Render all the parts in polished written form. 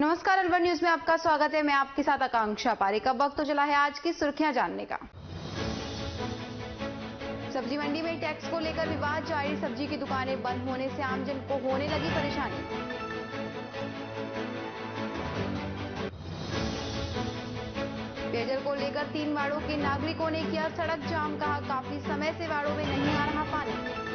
नमस्कार, अलवर न्यूज में आपका स्वागत है। मैं आपके साथ आकांक्षा पारिक। अब वक्त तो चला है आज की सुर्खियां जानने का। सब्जी मंडी में टैक्स को लेकर विवाद जारी। सब्जी की दुकानें बंद होने से आमजन को होने लगी परेशानी। पेयजल को लेकर 3 वार्डों के नागरिकों ने किया सड़क जाम। कहा काफी समय से वार्डों में नहीं आ रहा पानी।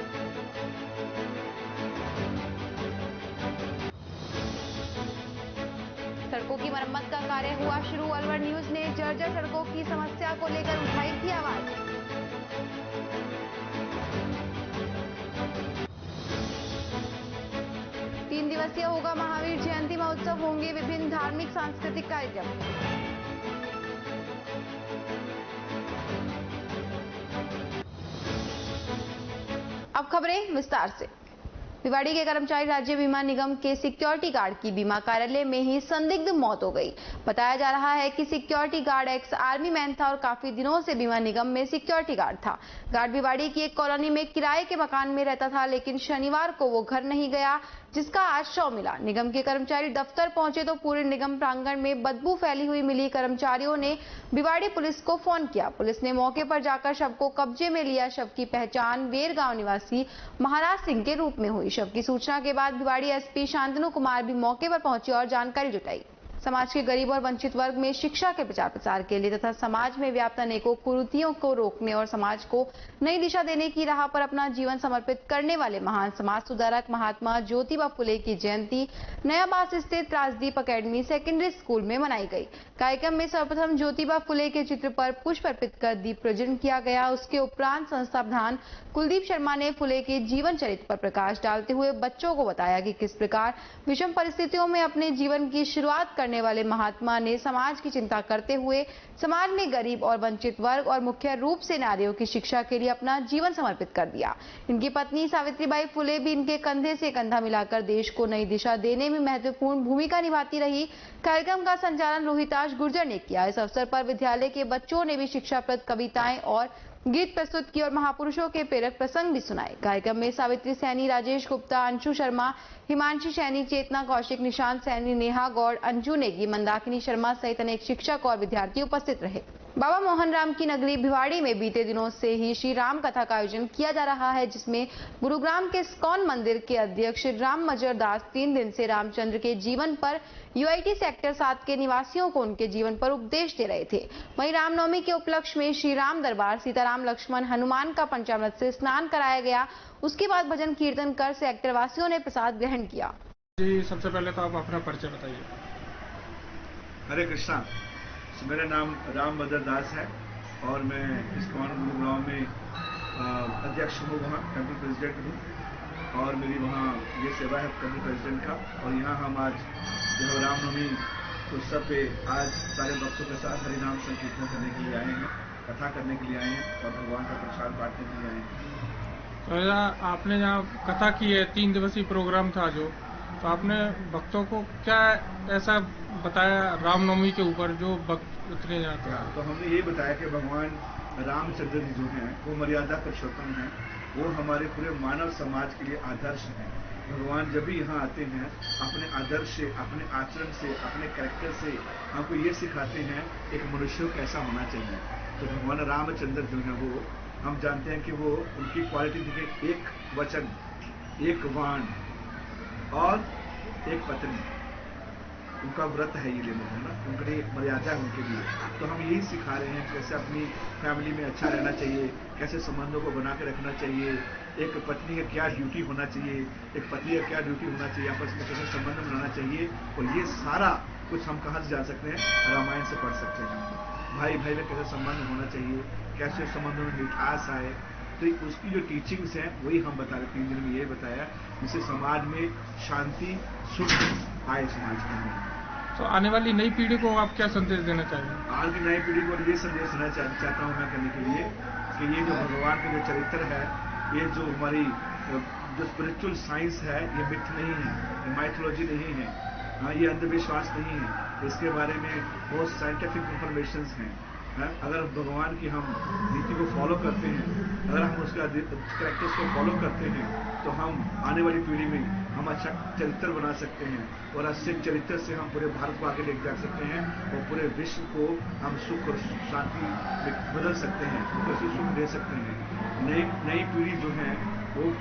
सड़कों की मरम्मत का कार्य हुआ शुरू। अलवर न्यूज ने जर्जर सड़कों की समस्या को लेकर उठाई थी आवाज। तीन दिवसीय होगा महावीर जयंती महोत्सव। होंगे विभिन्न धार्मिक सांस्कृतिक कार्यक्रम। अब खबरें विस्तार से। भिवाड़ी के कर्मचारी राज्य बीमा निगम के सिक्योरिटी गार्ड की बीमा कार्यालय में ही संदिग्ध मौत हो गई। बताया जा रहा है कि security guard ex army man था और काफी दिनों से बीमा निगम में सिक्योरिटी गार्ड था। गार्ड भिवाड़ी की एक कॉलोनी में किराए के मकान में रहता था, लेकिन शनिवार को वो घर नहीं गया, जिसका आज शव मिला। निगम के कर्मचारी दफ्तर पहुंचे तो पूरे निगम प्रांगण में बदबू फैली हुई मिली। कर्मचारियों ने भिवाड़ी पुलिस को फोन किया। पुलिस ने मौके पर जाकर शव को कब्जे में लिया। शव की पहचान वेरगांव निवासी महाराज सिंह के रूप में हुई। शव की सूचना के बाद भिवाड़ी एसपी शांतनु कुमार भी मौके पर पहुंचे और जानकारी जुटाई। समाज के गरीब और वंचित वर्ग में शिक्षा के प्रचार प्रसार के लिए तथा समाज में व्याप्त अनेकों कुरीतियों को रोकने और समाज को नई दिशा देने की राह पर अपना जीवन समर्पित करने वाले महान समाज सुधारक महात्मा ज्योतिबा फुले की जयंती नयाबास स्थित राजदीप अकेडमी सेकेंडरी स्कूल में मनाई गई। कार्यक्रम में सर्वप्रथम ज्योतिबा फुले के चित्र पर पुष्प अर्पित कर दीप प्रज्वलन किया गया। उसके उपरांत संस्था प्रधान कुलदीप शर्मा ने फुले के जीवन चरित्र पर प्रकाश डालते हुए बच्चों को बताया कि किस प्रकार विषम परिस्थितियों में अपने जीवन की शुरुआत करने वाले महात्मा ने समाज की चिंता करते हुए समाज में गरीब और वंचित वर्ग और मुख्य रूप से नारियों की शिक्षा के लिए अपना जीवन समर्पित कर दिया। इनकी पत्नी सावित्रीबाई फुले भी इनके कंधे से कंधा मिलाकर देश को नई दिशा देने में महत्वपूर्ण भूमिका निभाती रही। कार्यक्रम का संचालन रोहिताश गुर्जर ने किया। इस अवसर पर विद्यालय के बच्चों ने भी शिक्षाप्रद कविताएं और गीत प्रस्तुत किए और महापुरुषों के प्रेरक प्रसंग भी सुनाए। कार्यक्रम में सावित्री सैनी, राजेश गुप्ता, अंशु शर्मा, हिमांशी सैनी, चेतना कौशिक, निशांत सैनी, नेहा गौड़, अंजू नेगी, मंदाकिनी शर्मा सहित अनेक शिक्षक और विद्यार्थी उपस्थित रहे। बाबा मोहन राम की नगरी भिवाड़ी में बीते दिनों से ही श्री राम कथा का आयोजन किया जा रहा है, जिसमें गुरुग्राम के इस्कॉन मंदिर के अध्यक्ष राम मजर दास 3 दिन से रामचंद्र के जीवन पर यूआईटी सेक्टर 7 के निवासियों को उनके जीवन पर उपदेश दे रहे थे। वहीं रामनवमी के उपलक्ष्य में श्री राम दरबार सीताराम लक्ष्मण हनुमान का पंचामृत से स्नान कराया गया। उसके बाद भजन कीर्तन कर सेक्टर वासियों ने प्रसाद ग्रहण किया। जी, सबसे पहले तो आप अपना परिचय बताइए। हरे कृष्णा। मेरा नाम राम मदर दास है और मैं इस्कॉन गुरुग्राम में अध्यक्ष हूँ, वहाँ टेम्पल प्रेसिडेंट हूँ और मेरी वहाँ ये सेवा है टेम्पल प्रेसिडेंट का। और यहाँ हम आज जो है रामनवमी उत्सव पे आज सारे भक्तों के साथ हरिनाम संकीर्तन करने के लिए आए हैं, कथा करने के लिए आए हैं और भगवान का प्रसाद बांटने के लिए आए हैं। तो आपने यहाँ कथा की है, 3 दिवसीय प्रोग्राम था तो आपने भक्तों को क्या ऐसा बताया रामनवमी के ऊपर जो भक्त उतरे जाते हैं? तो हमने ये बताया कि भगवान रामचंद्र जी जो हैं वो मर्यादा पुरुषोत्तम हैं, वो हमारे पूरे मानव समाज के लिए आदर्श हैं। भगवान जब भी यहाँ आते हैं अपने आदर्श से, अपने आचरण से, अपने कैरेक्टर से हमको ये सिखाते हैं एक मनुष्य को कैसा होना चाहिए। तो भगवान रामचंद्र जो है वो हम जानते हैं कि वो उनकी क्वालिटी देखिए, एक वचन, एक वाण और एक पत्नी, उनका व्रत है ये लेना, है ना, उनके लिए मर्यादा है उनके लिए। तो हम यही सिखा रहे हैं कैसे अपनी फैमिली में अच्छा रहना चाहिए, कैसे संबंधों को बना के रखना चाहिए, एक पत्नी का क्या ड्यूटी होना चाहिए, एक पति का क्या ड्यूटी होना चाहिए, आपस में कैसे संबंध बनाना चाहिए। और ये सारा कुछ हम कहाँ से जान सकते हैं? रामायण से पढ़ सकते हैं। भाई भाई में कैसे संबंध होना चाहिए, कैसे संबंधों में मिठास आए, तो उसकी जो टीचिंग्स हैं वही हम बता रहे। 3 दिन में ये बताया जिससे समाज में शांति सुख आए समाज के अंदर। तो आने वाली नई पीढ़ी को आप क्या संदेश देना चाहिए? आज की नई पीढ़ी को ये संदेश देना चाहता हूँ मैं करने के लिए कि ये जो भगवान का जो चरित्र है, ये जो हमारी जो स्पिरिचुअल साइंस है, ये मिथ नहीं है, ये माइथोलॉजी नहीं है, हाँ, ये अंधविश्वास नहीं है। इसके बारे में बहुत साइंटिफिक इंफॉर्मेशन हैं है। अगर भगवान की हम नीति को फॉलो करते हैं, अगर हम उसका कैरेक्टर्स को फॉलो करते हैं, तो हम आने वाली पीढ़ी में हम अच्छा चरित्र बना सकते हैं और अच्छे चरित्र से हम पूरे भारत को आगे लेके जा सकते हैं और पूरे विश्व को हम सुख और शांति में बदल सकते हैं, उनको सुख दे सकते हैं। नई पीढ़ी जो है वो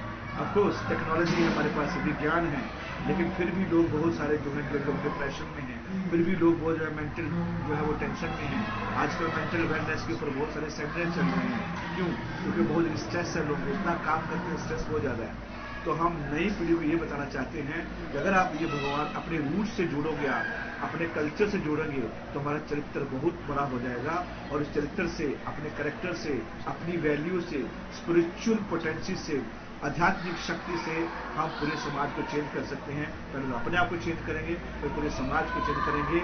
ऑफकोर्स टेक्नोलॉजी हमारे पास, विज्ञान है, लेकिन फिर भी लोग बहुत सारे जो है लोग डिप्रेशन में हैं, फिर भी लोग वो जो है मेंटल जो है वो टेंशन में हैं। आजकल मेंटल वेलनेस के ऊपर बहुत सारे सेमिनार चल रहे हैं। क्यों? क्योंकि बहुत स्ट्रेस है, लोग इतना काम करते हैं, स्ट्रेस बहुत ज़्यादा है। तो हम नई पीढ़ी को ये बताना चाहते हैं कि अगर आप ये भगवान अपने रूट से जोड़ोगे, आप अपने कल्चर से जोड़ेंगे, तो हमारा चरित्र बहुत बड़ा हो जाएगा और इस चरित्र से, अपने कैरेक्टर से, अपनी वैल्यू से, स्पिरिचुअल पोटेंशियल से, आध्यात्मिक शक्ति से हम पूरे समाज को चेंज कर सकते हैं। पहले अपने आप को चेंज करेंगे, फिर पूरे समाज को चेंज करेंगे,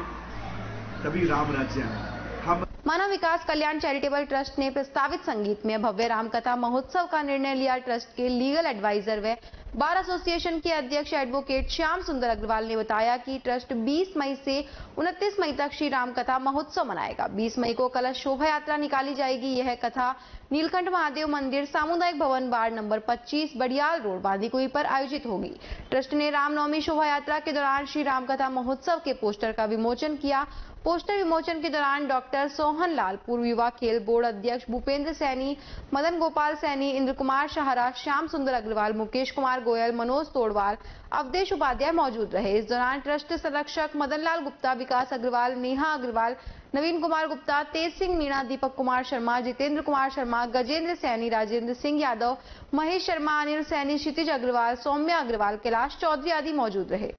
तभी राम राज्य आएगा। हम मानव विकास कल्याण चैरिटेबल ट्रस्ट ने प्रस्तावित संगीत में भव्य रामकथा महोत्सव का निर्णय लिया। ट्रस्ट के लीगल एडवाइजर व बार एसोसिएशन के अध्यक्ष एडवोकेट श्याम सुंदर अग्रवाल ने बताया कि ट्रस्ट 20 मई से 29 मई तक श्री राम कथा महोत्सव मनाएगा। 20 मई को कलश शोभा यात्रा निकाली जाएगी। यह कथा नीलकंठ महादेव मंदिर, सामुदायिक भवन, ward number 25, Badiyal road, Bandikui पर आयोजित होगी। ट्रस्ट ने रामनवमी शोभा यात्रा के दौरान श्री राम कथा महोत्सव के पोस्टर का विमोचन किया। पोस्टर विमोचन के दौरान डॉक्टर सोहन लाल, पूर्व युवा खेल बोर्ड अध्यक्ष भूपेंद्र सैनी, मदन गोपाल सैनी, इंद्र कुमार शाहरा, श्याम सुंदर अग्रवाल, मुकेश कुमार गोयल, मनोज तोड़वाल, अवधेश उपाध्याय मौजूद रहे। इस दौरान ट्रस्ट संरक्षक मदन लाल गुप्ता, विकास अग्रवाल, नेहा अग्रवाल, नवीन कुमार गुप्ता, तेज सिंह मीणा, दीपक कुमार शर्मा, जितेंद्र कुमार शर्मा, गजेंद्र सैनी, राजेंद्र सिंह यादव, महेश शर्मा, अनिल सैनी, क्षितिज अग्रवाल, सौम्या अग्रवाल, कैलाश चौधरी आदि मौजूद रहे।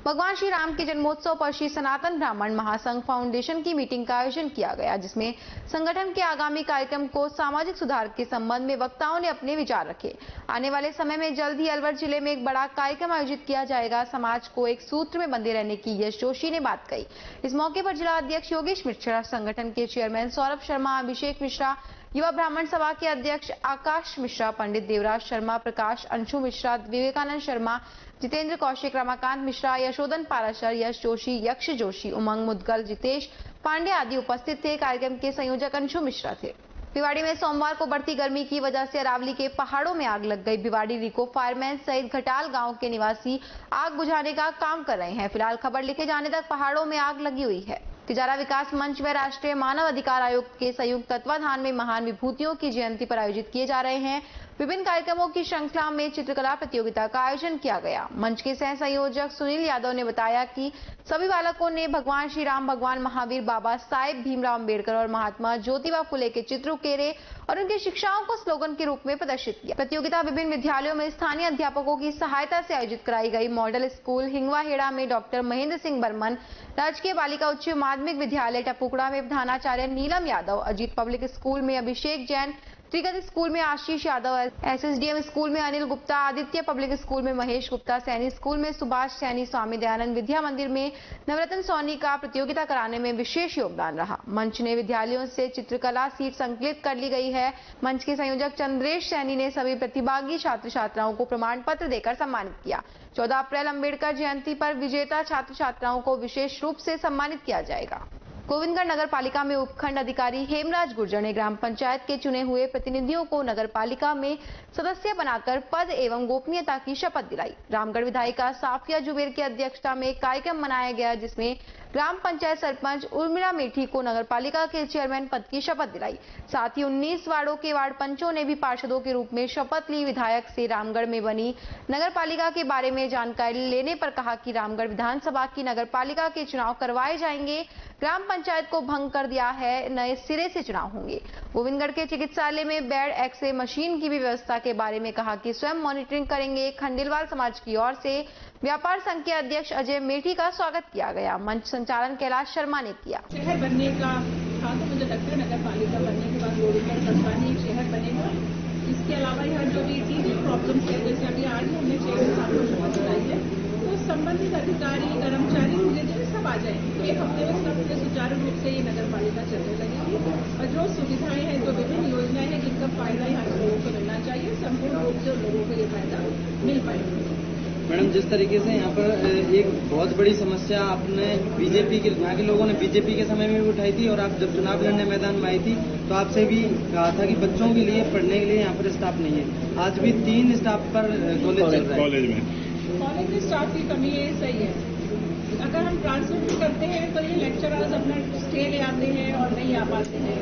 भगवान श्री राम के जन्मोत्सव पर श्री सनातन ब्राह्मण महासंघ फाउंडेशन की मीटिंग का आयोजन किया गया, जिसमें संगठन के आगामी कार्यक्रम को सामाजिक सुधार के संबंध में वक्ताओं ने अपने विचार रखे। आने वाले समय में जल्द ही अलवर जिले में एक बड़ा कार्यक्रम आयोजित किया जाएगा। समाज को एक सूत्र में बंधे रहने की यश जोशी ने बात कही। इस मौके पर जिला अध्यक्ष योगेश मिश्रा, संगठन के चेयरमैन सौरभ शर्मा, अभिषेक मिश्रा, युवा ब्राह्मण सभा के अध्यक्ष आकाश मिश्रा, पंडित देवराज शर्मा, प्रकाश, अंशु मिश्रा, विवेकानंद शर्मा, जितेंद्र कौशिक, रमाकांत मिश्रा, यशोधन पाराशर, यश जोशी, यक्ष जोशी, उमंग मुदगल, जितेश पांडे आदि उपस्थित थे। कार्यक्रम के संयोजक अंशु मिश्रा थे। भिवाड़ी में सोमवार को बढ़ती गर्मी की वजह से अरावली के पहाड़ों में आग लग गई। भिवाड़ी रिको फायरमैन सहित घटाल गांव के निवासी आग बुझाने का काम कर रहे हैं। फिलहाल खबर लिखे जाने तक पहाड़ों में आग लगी हुई है। तिजारा विकास मंच व राष्ट्रीय मानव अधिकार आयोग के संयुक्त तत्वाधान में महान विभूतियों की जयंती पर आयोजित किए जा रहे हैं। विभिन्न कार्यक्रमों की श्रृंखला में चित्रकला प्रतियोगिता का आयोजन किया गया। मंच के सह संयोजक सुनील यादव ने बताया कि सभी बालकों ने भगवान श्री राम, भगवान महावीर, बाबा साहेब भीमराव अम्बेडकर और महात्मा ज्योतिबा फुले के चित्र उकेरे और उनकी शिक्षाओं को स्लोगन के रूप में प्रदर्शित किया। प्रतियोगिता विभिन्न विद्यालयों में स्थानीय अध्यापकों की सहायता से आयोजित कराई गई। मॉडल स्कूल हिंगवाहेड़ा में डॉक्टर महेंद्र सिंह बर्मन, राजकीय बालिका उच्च माध्यमिक विद्यालय टपुकड़ा में प्रधानाचार्य नीलम यादव, अजीत पब्लिक स्कूल में अभिषेक जैन, त्रिगति स्कूल में आशीष यादव, एसएसडीएम स्कूल में अनिल गुप्ता, आदित्य पब्लिक स्कूल में महेश गुप्ता, सैनी स्कूल में सुभाष सैनी, स्वामी दयानंद विद्या मंदिर में नवरत्न सोनी का प्रतियोगिता कराने में विशेष योगदान रहा। मंच ने विद्यालयों से चित्रकला सीट संकलित कर ली गई है। मंच के संयोजक चंद्रेश सैनी ने सभी प्रतिभागी छात्र छात्राओं को प्रमाण पत्र देकर सम्मानित किया। 14 अप्रैल अम्बेडकर जयंती पर विजेता छात्र छात्राओं को विशेष रूप से सम्मानित किया जाएगा। गोविंदगढ़ नगर पालिका में उपखंड अधिकारी हेमराज गुर्जर ने ग्राम पंचायत के चुने हुए प्रतिनिधियों को नगर पालिका में सदस्य बनाकर पद एवं गोपनीयता की शपथ दिलाई। रामगढ़ विधायिका साफिया जुबेर की अध्यक्षता में कार्यक्रम मनाया गया, जिसमें ग्राम पंचायत सरपंच उर्मिला मेठी को नगर पालिका के चेयरमैन पद की शपथ दिलाई। साथ ही 19 वार्डों के वार्ड पंचों ने भी पार्षदों के रूप में शपथ ली। विधायक से रामगढ़ में बनी नगर पालिका के बारे में जानकारी लेने पर कहा कि रामगढ़ विधानसभा की नगर पालिका के चुनाव करवाए जाएंगे। ग्राम पंचायत को भंग कर दिया है, नए सिरे से चुनाव होंगे। गोविंदगढ़ के चिकित्सालय में बेड एक्स-रे मशीन की भी व्यवस्था के बारे में कहा कि स्वयं मॉनिटरिंग करेंगे। खंडेलवाल समाज की ओर से व्यापार संघ के अध्यक्ष अजय मेठी का स्वागत किया गया। मंच संचालन कैलाश शर्मा ने किया। शहर बनने का था तो मुझे लगता है नगर पालिका बनने के बाद गोविंदगढ़ कस्बा ही एक शहर बनेगा। इसके अलावा यहाँ जो भी टीचिंग प्रॉब्लम है, जैसे अभी आज हमने चेयरमैन साहब को शपथ दिलाई है, तो संबंधित अधिकारी, कर्मचारी, मैनेजर सब आ जाएंगे। तो एक हफ्ते में सब सुचारू रूप से ये नगर पालिका चलने लगेगी और जो सुविधाएं हैं, जो विभिन्न योजनाएं हैं, जिनका फायदा यहाँ लोगों को मिलना चाहिए, संपूर्ण रूप से लोगों को ये फायदा मिल पाएगा। मैडम, जिस तरीके से यहाँ पर एक बहुत बड़ी समस्या आपने बीजेपी के, यहाँ के लोगों ने बीजेपी के समय में भी उठाई थी, और आप जब चुनाव लड़ने मैदान में आई थी तो आपसे भी कहा था कि बच्चों के लिए पढ़ने के लिए यहाँ पर स्टाफ नहीं है। आज भी 3 स्टाफ पर कॉलेज चल रहा है। कॉलेज में स्टाफ की कमी है, सही है। अगर हम ट्रांसफर भी करते हैं तो ये लेक्चरर्स अपना स्टे ले आते हैं और नहीं आ पाते हैं,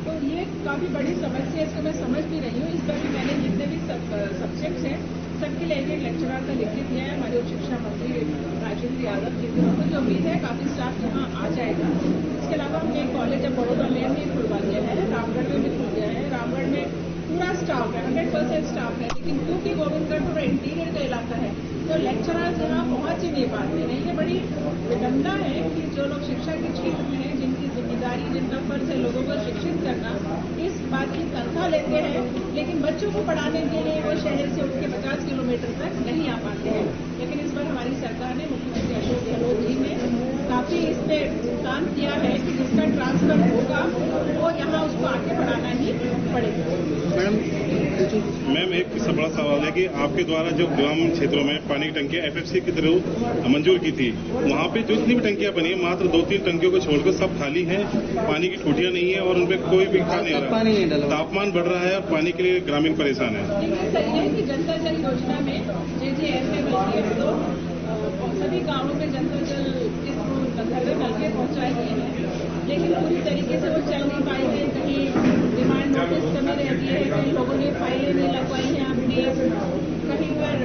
तो ये काफी बड़ी समस्या है। इसको मैं समझ भी रही हूँ। इस पर भी मैंने जितने भी सब्जेक्ट्स हैं सबके लिए एक लेक्चरर का लिख के दिया है हमारे उच्च शिक्षा मंत्री राजेंद्र यादव जी को। मुझे उम्मीद है काफी स्टाफ यहाँ आ जाएगा। इसके अलावा हमने एक कॉलेज अब बड़ौदा में भी खुलवा दिया है, रामगढ़ में भी खुल गया है। रामगढ़ में पूरा स्टाफ है, 100% स्टाफ है, लेकिन क्योंकि गोविंदगढ़ थोड़ा इंटीरियर का इलाका है तो लेक्चरर्स यहाँ पहुंच ही नहीं पाते हैं। ये बड़ी विडंबना है कि जो लोग शिक्षा के क्षेत्र में हैं, जिनकी जिम्मेदारी, जिनका फर्ज है लोगों को शिक्षित करना, इस बात की तनख्वाह लेते हैं, लेकिन बच्चों को पढ़ाने के लिए वो शहर से उठ के 50 किलोमीटर तक नहीं आ पाते हैं। लेकिन इस पर हमारी सरकार ने, मुख्यमंत्री अशोक गहलोत जी ने काफी इस पे काम किया है कि जिसका ट्रांसफर होगा वो यहाँ उसको आके पढ़ाना ही पड़ेगा। मैम, एक सबसे बड़ा सवाल है कि आपके द्वारा जो ग्रामीण क्षेत्रों में पानी की टंकियां FFC की तरह मंजूर की थी, वहाँ पे जो इतनी भी टंकियां बनी है मात्र 2-3 टंकियों को छोड़कर सब खाली हैं, पानी की टूटियां नहीं है और उनपे कोई भी खा नहीं रहा। तापमान बढ़ रहा है और पानी के लिए ग्रामीण परेशान है। सही है कि जनता जल योजना में तो सभी गाँवों में जनता जल के घर में नलके पहुँचाए गए हैं, लेकिन पूरी तरीके से वो चल नहीं पाए हैं। कहीं डिमांड नोटिस कमी रहती है, कहीं लोगों ने फाइलें नहीं लगवाई हैं अपनी, कहीं पर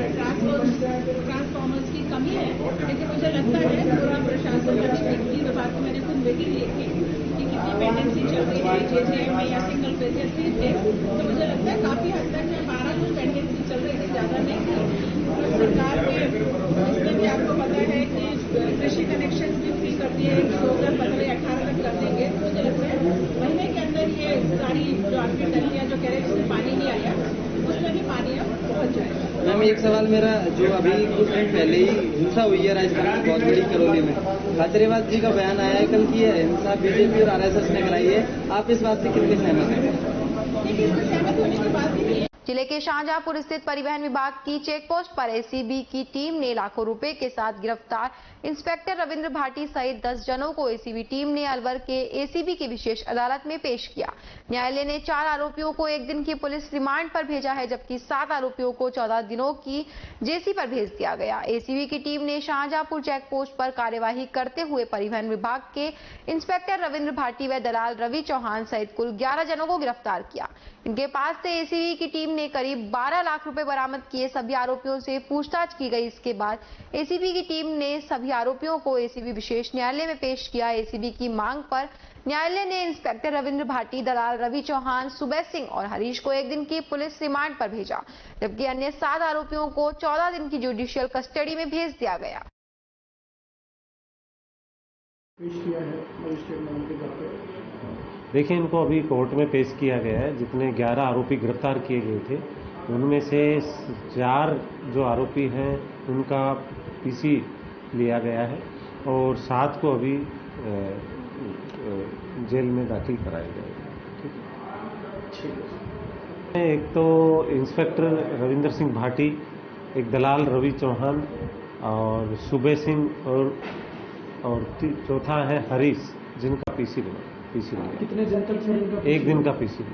ट्रांसफॉर्मर्स की कमी है। लेकिन मुझे लगता है पूरा प्रशासन बिजली विभाग को मैंने खुद मीटिंग लिखी कि कितनी पेंडेंसी चल रही है JJM में या सिंगल फेज या 3 फेज, तो मुझे लगता है काफी हद तक 12 कुछ पेंडेंसी चल रही थी, ज्यादा नहीं थी। सरकार ने इसमें भी आपको पता है कि कृषि कनेक्शन भी फ्री कर दिए हैं कि 2015-18 तक कर देंगे। तो मुझे लगता है महीने के अंदर ये सारी जो आपकी टंकियां जो कह रहे हैं जिसमें पानी नहीं आया उसमें भी पानी अब पहुंच जाएगा। मैम, एक सवाल मेरा, जो अभी कुछ दिन पहले ही हिंसा हुई है राजस्थान की बहुत बड़ी करौली में, खाचरियावास जी का बयान आया है कल की यह हिंसा बीजेपी और RSS ने कराई है, आप इस बात से कितने सहमत हैं? देखिए, इसमें सहमत होने की बात ही नहीं है। जिले के शाहजहांपुर स्थित परिवहन विभाग की चेकपोस्ट पर ACB की टीम ने लाखों रुपए के साथ गिरफ्तार इंस्पेक्टर रविंद्र भाटी सहित 10 जनों को ACB टीम ने अलवर के ACB की विशेष अदालत में पेश किया। न्यायालय ने 4 आरोपियों को 1 दिन की पुलिस रिमांड पर भेजा है, जबकि 7 आरोपियों को 14 दिनों की जेसी पर भेज दिया गया। ACB की टीम ने शाहजहांपुर चेकपोस्ट पर कार्यवाही करते हुए परिवहन विभाग के इंस्पेक्टर रविंद्र भाटी व दलाल रवि चौहान सहित कुल 11 जनों को गिरफ्तार किया। इनके पास से ACB की टीम ने करीब 12 लाख रुपए बरामद किए। सभी आरोपियों से पूछताछ की गई। इसके बाद ACB की टीम ने सभी आरोपियों को ACB विशेष न्यायालय में पेश किया। ACB की मांग पर न्यायालय ने इंस्पेक्टर रविंद्र भाटी, दलाल रवि चौहान, सुबह सिंह और हरीश को 1 दिन की पुलिस रिमांड पर भेजा, जबकि अन्य 7 आरोपियों को 14 दिन की जुडिशियल कस्टडी में भेज दिया गया। देखिए, इनको अभी कोर्ट में पेश किया गया है। जितने 11 आरोपी गिरफ्तार किए गए थे उनमें से 4 जो आरोपी हैं उनका PC लिया गया है और 7 को अभी जेल में दाखिल कराया जाएगा। ठीक है। एक तो इंस्पेक्टर रविंद्र सिंह भाटी, एक दलाल रवि चौहान और सुबह सिंह और चौथा है हरीश, जिनका PC लिया। कितने दिन तक सर इनका? 1 दिन का PC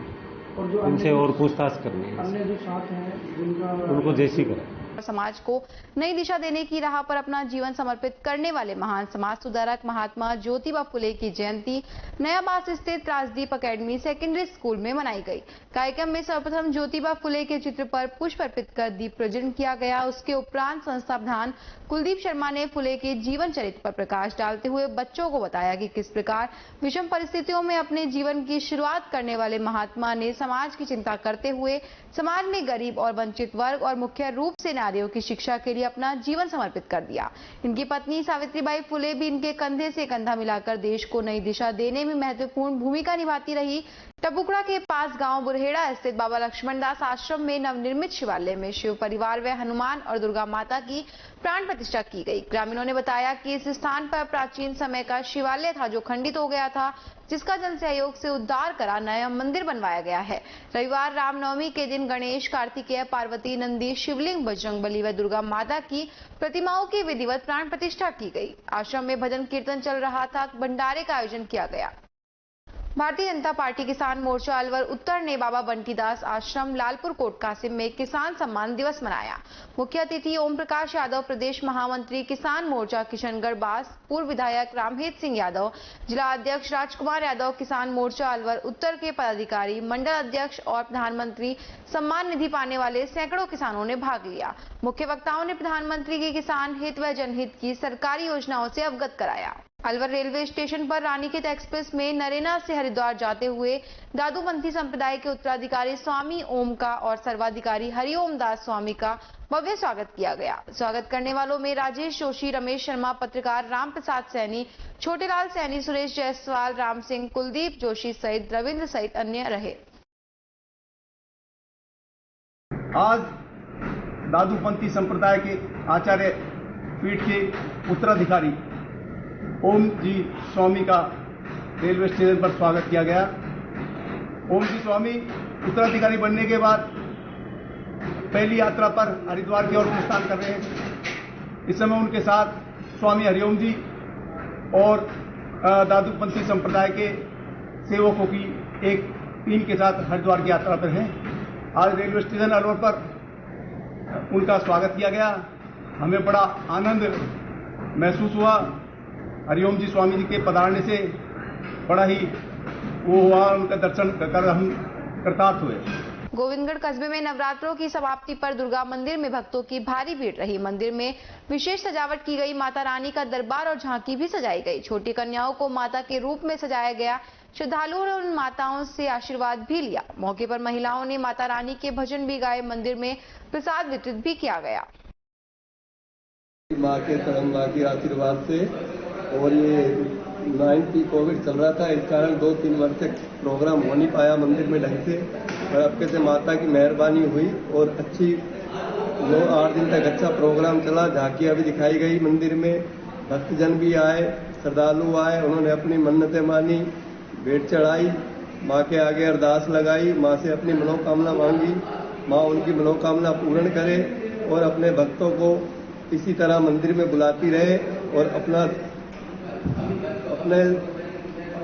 और जो इनसे और पूछताछ करनी है। अन्य जो 7 हैं जिनका उनको जेसी करें। समाज को नई दिशा देने की राह पर अपना जीवन समर्पित करने वाले महान समाज सुधारक महात्मा ज्योतिबा फुले की जयंती नयाबास स्थित राजदीप अकेडमी सेकेंडरी स्कूल में मनाई गई। कार्यक्रम में सर्वप्रथम ज्योतिबा फुले के चित्र पर पुष्प अर्पित कर दीप प्रज्वलन किया गया। उसके उपरांत संस्था प्रधान कुलदीप शर्मा ने फुले के जीवन चरित्र पर प्रकाश डालते हुए बच्चों को बताया कि किस प्रकार विषम परिस्थितियों में अपने जीवन की शुरुआत करने वाले महात्मा ने समाज की चिंता करते हुए समाज में गरीब और वंचित वर्ग और मुख्य रूप से नारियों की शिक्षा के लिए अपना जीवन समर्पित कर दिया। इनकी पत्नी सावित्रीबाई फुले भी इनके कंधे से कंधा मिलाकर देश को नई दिशा देने में महत्वपूर्ण भूमिका निभाती रही। टपुकड़ा के पास गांव बुरहेड़ा स्थित बाबा लक्ष्मणदास आश्रम में नवनिर्मित शिवालय में शिव परिवार व हनुमान और दुर्गा माता की प्राण प्रतिष्ठा की गई। ग्रामीणों ने बताया कि इस स्थान पर प्राचीन समय का शिवालय था जो खंडित हो गया था, जिसका जन सहयोग से उद्धार करा नया मंदिर बनवाया गया है। रविवार रामनवमी के दिन गणेश, कार्तिकेय, पार्वती, नंदी, शिवलिंग, बजरंग बजरंगबली व दुर्गा माता की प्रतिमाओं की विधिवत प्राण प्रतिष्ठा की गई। आश्रम में भजन कीर्तन चल रहा था, भंडारे का आयोजन किया गया। भारतीय जनता पार्टी किसान मोर्चा अलवर उत्तर ने बाबा बंटीदास आश्रम लालपुर कोट कासिम में किसान सम्मान दिवस मनाया। मुख्य अतिथि ओम प्रकाश यादव, प्रदेश महामंत्री किसान मोर्चा किशनगढ़ बास, पूर्व विधायक रामहेत सिंह यादव, जिला अध्यक्ष राजकुमार यादव, किसान मोर्चा अलवर उत्तर के पदाधिकारी, मंडल अध्यक्ष और प्रधानमंत्री सम्मान निधि पाने वाले सैकड़ों किसानों ने भाग लिया। मुख्य वक्ताओं ने प्रधानमंत्री के किसान हित व जनहित की सरकारी योजनाओं से अवगत कराया। अलवर रेलवे स्टेशन पर रानीखेत एक्सप्रेस में नरेना से हरिद्वार जाते हुए दादूपंथी संप्रदाय के उत्तराधिकारी स्वामी ओम का और सर्वाधिकारी हरिओम दास स्वामी का भव्य स्वागत किया गया। स्वागत करने वालों में राजेश जोशी, रमेश शर्मा, पत्रकार राम प्रसाद सैनी, छोटेलाल सैनी, सुरेश जायसवाल, राम सिंह, कुलदीप जोशी सहित रविंद्र सहित अन्य रहे। आज दादूपंथी संप्रदाय के आचार्य पीठ के उत्तराधिकारी ओम जी स्वामी का रेलवे स्टेशन पर स्वागत किया गया। ओम जी स्वामी उत्तराधिकारी बनने के बाद पहली यात्रा पर हरिद्वार की ओर प्रस्थान कर रहे हैं। इस समय उनके साथ स्वामी हरिओम जी और दादूपंथी संप्रदाय के सेवकों की एक टीम के साथ हरिद्वार की यात्रा पर हैं। आज रेलवे स्टेशन अलवर पर उनका स्वागत किया गया। हमें बड़ा आनंद महसूस हुआ। हरिओम जी स्वामी जी के पधारने से बड़ा ही वो हुआ, उनका दर्शन कर हम कृतार्थ हुए। गोविंदगढ़ कस्बे में नवरात्रों की समाप्ति पर दुर्गा मंदिर में भक्तों की भारी भीड़ रही। मंदिर में विशेष सजावट की गई। माता रानी का दरबार और झांकी भी सजाई गई। छोटी कन्याओं को माता के रूप में सजाया गया। श्रद्धालुओं ने उन माताओं से आशीर्वाद भी लिया। मौके पर महिलाओं ने माता रानी के भजन भी गाए। मंदिर में प्रसाद वितरित भी किया गया। माँ के तरम माँ के आशीर्वाद से, और ये 19 कोविड चल रहा था, इस कारण 2-3 वर्ष तक प्रोग्राम हो नहीं पाया मंदिर में ढंग से, और अब से माता की मेहरबानी हुई और अच्छी 8 दिन तक अच्छा प्रोग्राम चला। झांकियां भी दिखाई गई मंदिर में, भक्तजन भी आए, श्रद्धालु आए, उन्होंने अपनी मन्नतें मानी, भेंट चढ़ाई, माँ के आगे अरदास लगाई, माँ से अपनी मनोकामना मांगी। माँ उनकी मनोकामना पूर्ण करे और अपने भक्तों को इसी तरह मंदिर में बुलाती रहे और अपने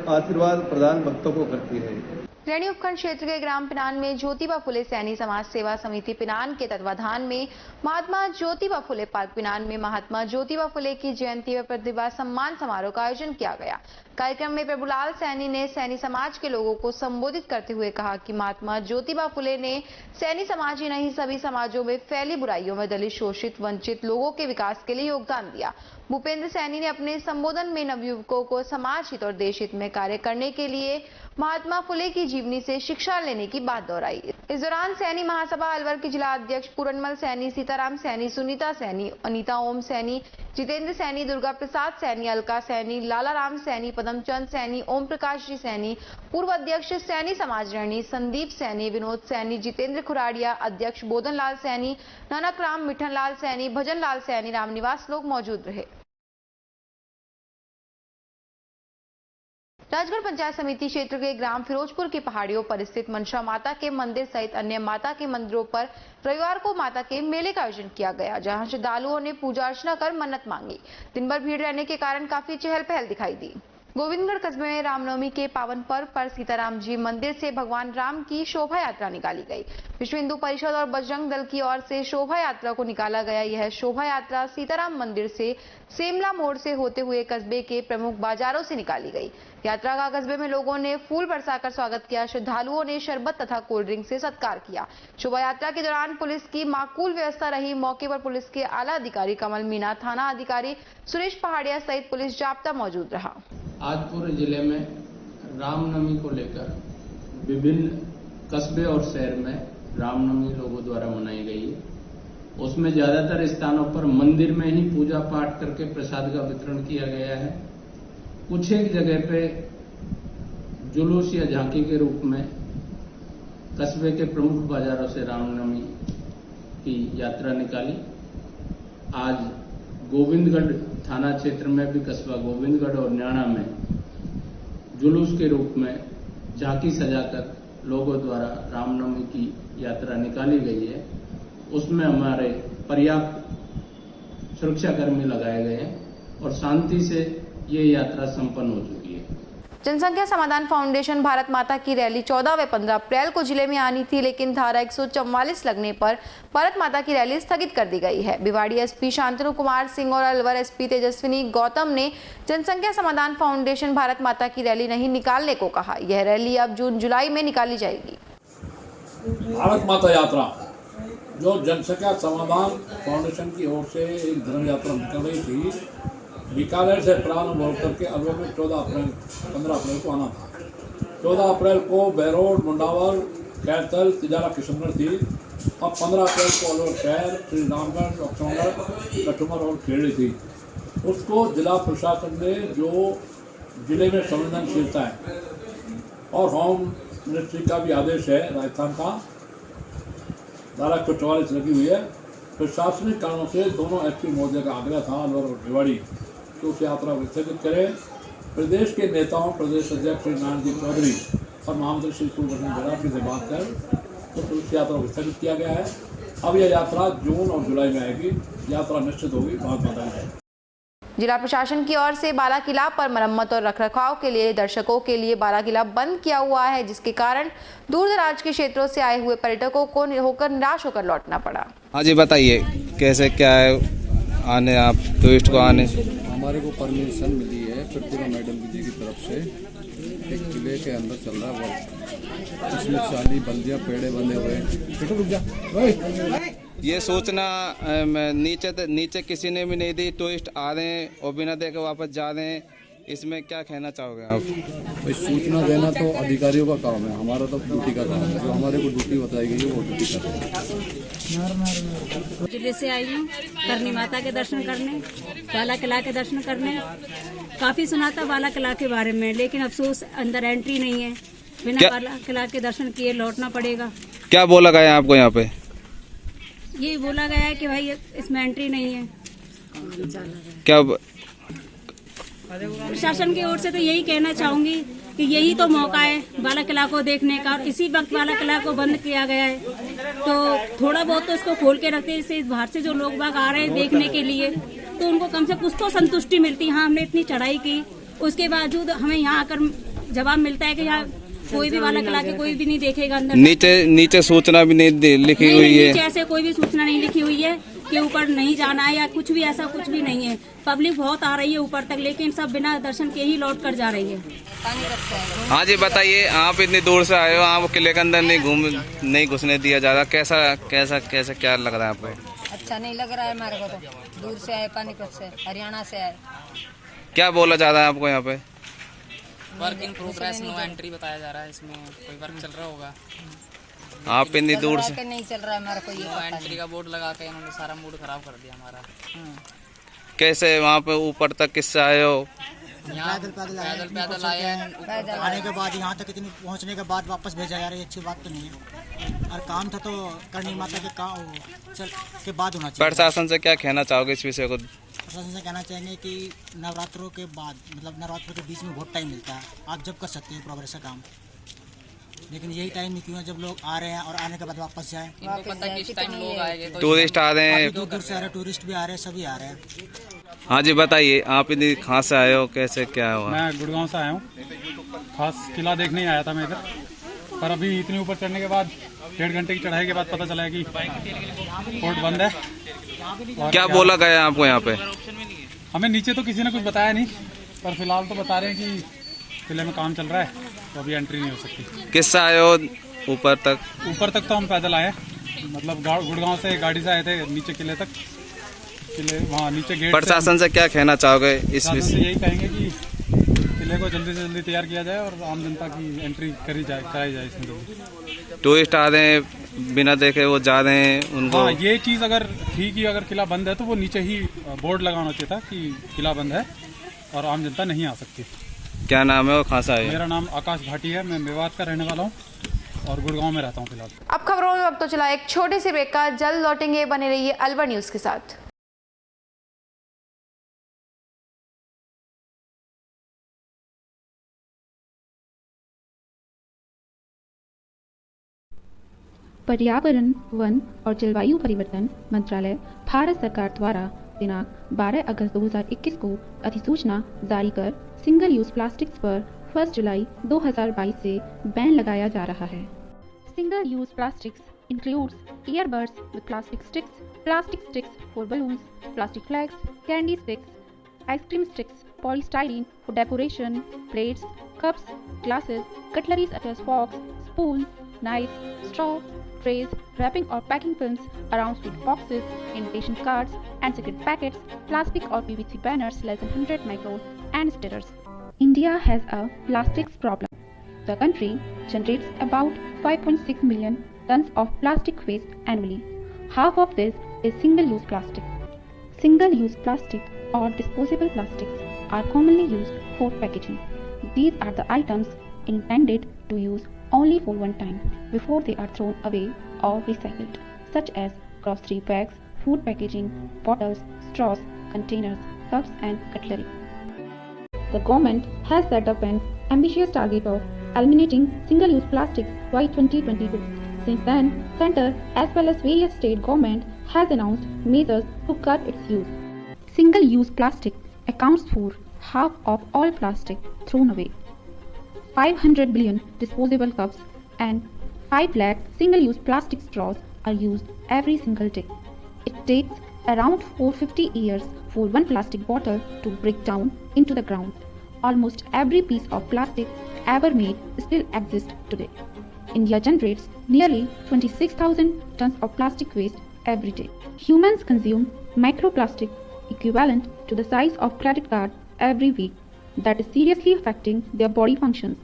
आशीर्वाद प्रदान भक्तों को करती रहे। रैणी उपखंड क्षेत्र के ग्राम पिनान में ज्योतिबा फुले सैनी समाज सेवा समिति पिनान के तत्वाधान में महात्मा ज्योतिबा फुले पार्क पिनान में महात्मा ज्योतिबा फुले की जयंती व प्रतिभा सम्मान समारोह का आयोजन किया गया। कार्यक्रम में प्रभुलाल सैनी ने सैनी समाज के लोगों को संबोधित करते हुए कहा कि महात्मा ज्योतिबा फुले ने सैनी समाज ही नहीं सभी समाजों में फैली बुराइयों में दलित, शोषित, वंचित लोगों के विकास के लिए योगदान दिया। भूपेंद्र सैनी ने अपने संबोधन में नवयुवकों को समाज हित और देश हित में कार्य करने के लिए महात्मा फुले की जीवनी से शिक्षा लेने की बात दोहराई। इस दौरान सैनी महासभा अलवर के जिला अध्यक्ष पूरनमल सैनी, सीताराम सैनी, सुनीता सैनी, अनीता ओम सैनी, जितेंद्र सैनी, दुर्गा प्रसाद सैनी, अलका सैनी, लाला राम सैनी, पदमचंद सैनी, ओम प्रकाश जी सैनी, पूर्व अध्यक्ष सैनी समाज रैणी, संदीप सैनी, विनोद सैनी, जितेंद्र खुराड़िया, अध्यक्ष बोधन लाल सैनी, नानक राम, मिठन लाल सैनी, भजन लाल सैनी, रामनिवास लोग मौजूद रहे। राजगढ़ पंचायत समिति क्षेत्र के ग्राम फिरोजपुर की पहाड़ियों पर स्थित मनसा माता के मंदिर सहित अन्य माता के मंदिरों पर रविवार को माता के मेले का आयोजन किया गया, जहां श्रद्धालुओं ने पूजा अर्चना कर मन्नत मांगी। दिन भर भीड़ रहने के कारण काफी चहल पहल दिखाई दी। गोविंदगढ़ कस्बे में रामनवमी के पावन पर्व पर सीताराम जी मंदिर से भगवान राम की शोभा यात्रा निकाली गई। विश्व हिंदू परिषद और बजरंग दल की ओर से शोभा यात्रा को निकाला गया। यह शोभा यात्रा सीताराम मंदिर से सेमला मोड़ से होते हुए कस्बे के प्रमुख बाजारों से निकाली गई। यात्रा का कस्बे में लोगों ने फूल बरसाकर स्वागत किया। श्रद्धालुओं ने शरबत तथा कोल्ड ड्रिंक से सत्कार किया। शोभा यात्रा के दौरान पुलिस की माकूल व्यवस्था रही। मौके पर पुलिस के आला अधिकारी कमल मीना, थाना अधिकारी सुरेश पहाड़िया सहित पुलिस जाब्ता मौजूद रहा। आज पूरे जिले में रामनवमी को लेकर विभिन्न कस्बे और शहर में रामनवमी लोगों द्वारा मनाई गई है। उसमें ज्यादातर स्थानों पर मंदिर में ही पूजा पाठ करके प्रसाद का वितरण किया गया है। कुछ एक जगह पे जुलूस या झांकी के रूप में कस्बे के प्रमुख बाजारों से रामनवमी की यात्रा निकाली। आज गोविंदगढ़ थाना क्षेत्र में भी कस्बा गोविंदगढ़ और न्याणा में जुलूस के रूप में झांकी सजाकर लोगों द्वारा रामनवमी की यात्रा निकाली गई है। उसमें हमारे पर्याप्त सुरक्षाकर्मी लगाए गए हैं और शांति से ये यात्रा संपन्न हो चुकी है। जनसंख्या समाधान फाउंडेशन भारत माता की रैली 14 व 15 अप्रैल को जिले में आनी थी, लेकिन धारा 144 लगने पर भारत माता की रैली स्थगित कर दी गई है। भिवाड़ी एसपी शांतनु कुमार सिंह और अलवर एसपी तेजस्विनी गौतम ने जनसंख्या समाधान फाउंडेशन भारत माता की रैली नहीं निकालने को कहा। यह रैली अब जून जुलाई में निकाली जाएगी। भारत माता यात्रा जो जनसंख्या समाधान फाउंडेशन की ओर से एक धर्म यात्रा निकल रही थी, बीकानेर से प्रारंभ होकर के अलवर में 15 अप्रैल को आना था। 14 अप्रैल को बहरोड, मुंडावर, कैथल, तिजारा, किशनगढ़ थी। अब 15 अप्रैल को अलवर शहर, श्री रामगढ़, अक्षौगढ़, कठुमर और खेड़ी थी। उसको जिला प्रशासन ने, जो जिले में संवेदनशीलता है और होम मिनिस्ट्री का भी आदेश है राजस्थान का, धारा 144 लगी हुई है, प्रशासनिक कारणों से दोनों एसपी महोदय का आग्रह था अलवर और भिवाड़ी तो उस यात्रा को स्थगित करें। प्रदेश के नेताओं, प्रदेश अध्यक्ष श्री नारायण चौधरी और महामंत्री श्री कुलभूषण बैरागी से बात कर तो उस यात्रा को स्थगित किया गया है। अब यह यात्रा जून और जुलाई में आएगी। यात्रा निश्चित होगी, भारत माता की। जिला प्रशासन की ओर से बाला किला पर मरम्मत और रखरखाव के लिए दर्शकों के लिए बाला किला बंद किया हुआ है, जिसके कारण दूर दराज के क्षेत्रों से आए हुए पर्यटकों को निराश होकर लौटना पड़ा। हाँ जी, बताइए कैसे क्या है आने, आप टूरिस्ट को आने? हमारे को परमिशन मिली है प्रतिभा मैडम जी की तरफ से, एक किले के अंदर चल रहा है, इसमें 40 बल्दियाँ पेड़े बंधे हुए हैं। रुक जा। ये सूचना नीचे किसी ने भी नहीं दी, टूरिस्ट आ रहे हैं और बिना देखे वापस जा रहे हैं, इसमें क्या कहना चाहोगे आप? भाई सूचना देना तो अधिकारियों का काम है, हमारा तो ड्यूटी का काम है। जो हमारे को ड्यूटी बताई गई है वो ड्यूटी कर रहे हैं। जिले से आई हूँ करनी माता के दर्शन करने, बाला किला के दर्शन करने। काफी सुना था बाला किला के बारे में, लेकिन अफसोस अंदर एंट्री नहीं है। बिना बाला किला के दर्शन किए लौटना पड़ेगा। क्या बोला गया आपको यहाँ पे? ये बोला गया है कि भाई इसमें एंट्री नहीं है। क्या प्रशासन की ओर से तो यही कहना चाहूंगी कि यही तो मौका है बाला किला को देखने का, और इसी वक्त बाला किला को बंद किया गया है, तो थोड़ा बहुत तो इसको खोल के रखते हैं। इससे बाहर से जो लोग बाग आ रहे हैं देखने के लिए, तो उनको कम से कुछ तो संतुष्टि मिलती है। हाँ, हमने इतनी चढ़ाई की, उसके बावजूद हमें यहाँ आकर जवाब मिलता है कि यहाँ कोई भी बाला किला के कोई भी नहीं देखेगा अंदर। नीचे सूचना भी नहीं लिखी हुई है, नीचे ऐसे कोई भी सूचना नहीं लिखी हुई है कि ऊपर नहीं जाना है या कुछ भी, ऐसा कुछ भी नहीं है। पब्लिक बहुत आ रही है ऊपर तक, लेकिन सब बिना दर्शन के ही लौट कर जा रही है। हाँ जी, बताइए, आप इतनी दूर से आए हो, आप किले के अंदर नहीं घुसने दिया जा रहा, कैसा क्या लग रहा है आपको? अच्छा नहीं लग रहा है हमारे को, तो दूर से आए, पानीपत से, हरियाणा से आए। क्या बोला जा रहा है आपको यहाँ पे? Work in progress, no entry बताया जा रहा है। इसमें कोई वर्क चल रहा होगा। आप इतनी दूर से नहीं चल रहा है हमारा कोई एंट्री का बोर्ड लगा के इन्होंने सारा मूड खराब कर दिया हमारा। कैसे वहाँ पे ऊपर तक किससे आए हो? पैदल आए हैं। आने के बाद यहाँ तक इतनी पहुँचने के बाद वापस भेजा जा रहा है, अच्छी बात तो नहीं है। और काम था तो करनी माता के काम के बाद होना चाहिए। प्रशासन से क्या कहना चाहोगे इस विषय को? प्रशासन से कहना चाहेंगे कि नवरात्रों के बाद, मतलब नवरात्रों के बीच में बहुत टाइम मिलता है, आप जब कर सकते हैं प्रोग्रेस का काम, लेकिन यही टाइम नहीं क्यों जब लोग आ रहे हैं और आने के बाद वापस जाएं। टूरिस्ट आ रहे हैं, दूर दूर से आ रहे हैं, टूरिस्ट भी आ रहे हैं, सभी आ रहे हैं। हाँ जी, बताइए, आप इतनी कहाँ से आए हो, कैसे क्या हुआ? मैं गुड़गांव से आया हूँ, खास किला देखने आया था मैं इधर, पर अभी इतने ऊपर चढ़ने के बाद 1.5 घंटे की चढ़ाई के बाद पता चला है कि फोर्ट बंद है। क्या बोला गया आपको यहाँ पे? हमें नीचे तो किसी ने कुछ बताया नहीं, पर फिलहाल तो बता रहे हैं कि किले में काम चल रहा है, तो अभी एंट्री नहीं हो सकती। किससे आए हो ऊपर तक? ऊपर तक तो हम पैदल आए, मतलब गुड़गांव से गाड़ी से आए थे नीचे किले तक, किले वहाँ नीचे गेट। प्रशासन से क्या कहना चाहोगे इस विषय? यही कहेंगे कि किले को जल्दी से जल्दी तैयार किया जाए और आम जनता की एंट्री कराई जाए इसमें। टूरिस्ट आ रहे हैं, बिना देखे वो जा रहे हैं, उनको। हाँ, ये चीज़ अगर ठीक ही, अगर किला बंद है तो वो नीचे ही बोर्ड लगाना चाहिए था कि किला बंद है और आम जनता नहीं आ सकती। क्या नाम है और कहाँ से आए? मेरा नाम आकाश भाटी है, मैं मेवात का रहने वाला हूँ और गुड़गांव में रहता हूँ फिलहाल। अब खबरों में वक्त तो चला एक छोटे से ब्रेक का, जल्द लौटेंगे, बने रहिए अलवर न्यूज के साथ। पर्यावरण, वन और जलवायु परिवर्तन मंत्रालय भारत सरकार द्वारा दिनांक 12 अगस्त 2021 को अधिसूचना जारी कर सिंगल यूज प्लास्टिक्स पर 1 जुलाई 2022 से बैन लगाया जा रहा है। Single use plastics includes earbuds with plastic sticks for balloons, plastic flags, candy sticks, ice cream sticks, polystyrene for decoration, plates, cups, glasses, cutlery such as forks, spoons, knives, straw, trays, wrapping or packing films around sweet boxes, invitation cards and cigarette packets, plastic or PVC banners less than 100 micron and stickers. India has a plastics problem. The country generates about 5.6 million tons of plastic waste annually. Half of this is single-use plastic. Single-use plastic or disposable plastics are commonly used for packaging. These are the items intended to use only for one time before they are thrown away or recycled, such as grocery bags, food packaging, bottles, straws, containers, cups and cutlery. The government has set up an ambitious target of eliminating single-use plastics by 2022. Since then, Centre as well as various state government has announced measures to cut its use. Single-use plastic accounts for half of all plastic thrown away. 500 billion disposable cups and 5 lakh single-use plastic straws are used every single day. It takes around 450 years for one plastic bottle to break down into the ground. Almost every piece of plastic ever made still exists today. India generates nearly 26,000 tons of plastic waste every day. Humans consume microplastic equivalent to the size of credit card every week. That is seriously affecting their body functions.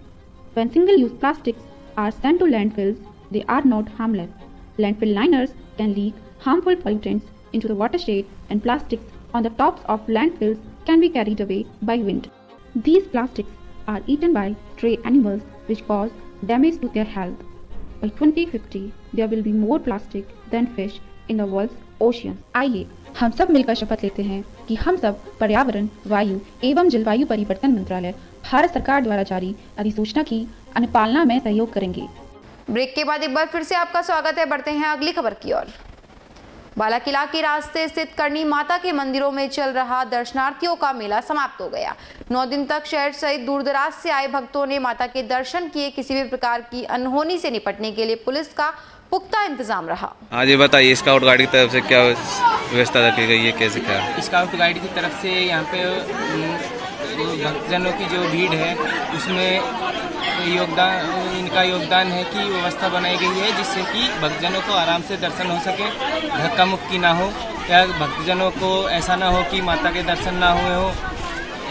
When single-use plastics are sent to landfills, they are not harmless. Landfill liners can leak harmful pollutants into the watershed, and plastics on the tops of landfills can be carried away by wind. These plastics are eaten by stray animals which cause damage to their health. By 2050, there will be more plastic than fish in the world's oceans. आइए हम सब मिलकर शपथ लेते हैं कि हम सब पर्यावरण, वायु एवं जलवायु परिवर्तन मंत्रालय भारत सरकार द्वारा जारी अधिसूचना की अनुपालना में सहयोग करेंगे। ब्रेक के बाद एक बार फिर से आपका स्वागत है। बढ़ते हैं अगली खबर की ओर। बालाकिला के रास्ते स्थित करणी माता के मंदिरों में चल रहा दर्शनार्थियों का मेला समाप्त हो गया। 9 दिन तक शहर सहित दूर-दराज से आए भक्तों ने माता के दर्शन किए। किसी भी प्रकार की अनहोनी से निपटने के लिए पुलिस का पुख्ता इंतजाम रहा। हाँ जी बताइए, स्काउट गाड़ी की तरफ से क्या व्यवस्था रखी गई है, कैसे क्या? स्काउट गाड़ी की तरफ से यहाँ पे भक्तजनों की जो भीड़ है उसमें इनका योगदान है कि व्यवस्था बनाई गई है जिससे कि भक्तजनों को आराम से दर्शन हो सके, धक्का मुक्की ना हो या भक्तजनों को ऐसा ना हो कि माता के दर्शन ना हुए हो,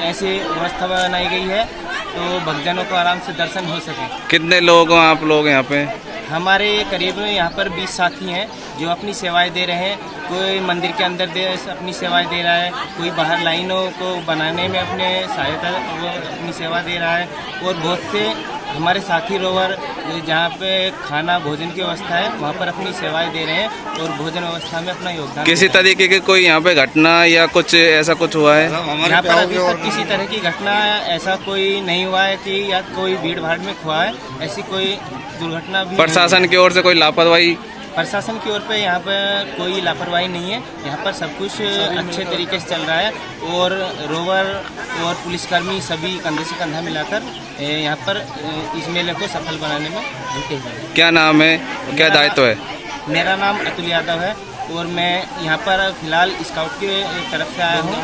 ऐसी व्यवस्था बनाई गई है तो भक्तजनों को आराम से दर्शन हो सके। कितने लोग हो आप लोग यहाँ पे? हमारे करीब यहाँ पर 20 साथी हैं जो अपनी सेवाएं दे रहे हैं। कोई मंदिर के अंदर अपनी सेवाएं दे रहा है, कोई बाहर लाइनों को बनाने में अपने सहायता वो अपनी सेवा दे रहा है, और बहुत से हमारे साथी रोवर जहाँ पे खाना भोजन की व्यवस्था है वहाँ पर अपनी सेवाएं दे रहे हैं और भोजन व्यवस्था में अपना योगदान। किसी तरीके की कोई यहाँ पे घटना या कुछ ऐसा कुछ हुआ है? यहाँ पर अभी तक किसी तरह की घटना ऐसा कोई नहीं हुआ है कि या कोई भीड़ भाड़ में हुआ है, ऐसी कोई दुर्घटना भी। प्रशासन की ओर से कोई लापरवाही? प्रशासन की ओर पे यहाँ पर कोई लापरवाही नहीं है। यहाँ पर सब कुछ अच्छे तरीके से चल रहा है और रोवर और पुलिसकर्मी सभी कंधे से कंधा मिलाकर यहाँ पर इस मेले को सफल बनाने में जुटे हुए हैं। क्या नाम है, क्या दायित्व है? मेरा नाम अतुल यादव है और मैं यहाँ पर फिलहाल स्काउट की तरफ से आया हूँ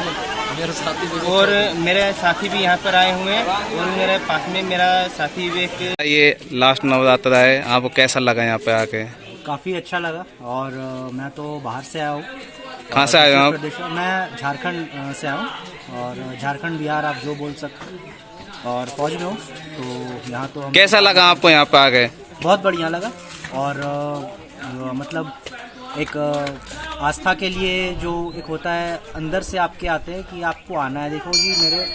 और मेरे साथी भी यहाँ पर आए हुए हैं और मेरे पास में मेरा साथी विवेक। ये लास्ट नवरात्र है, आपको कैसा लगा यहाँ पे आके? काफ़ी अच्छा लगा और मैं तो बाहर से आया हूँ। कहाँ से आए हो आप? मैं झारखंड से आया हूँ और झारखंड बिहार आप जो बोल सकते, और फौज में हूँ तो यहाँ तो। कैसा लगा आपको यहाँ पे आ गए? बहुत बढ़िया लगा और मतलब एक आस्था के लिए जो एक होता है अंदर से आपके आते हैं कि आपको आना है। देखो जी मेरे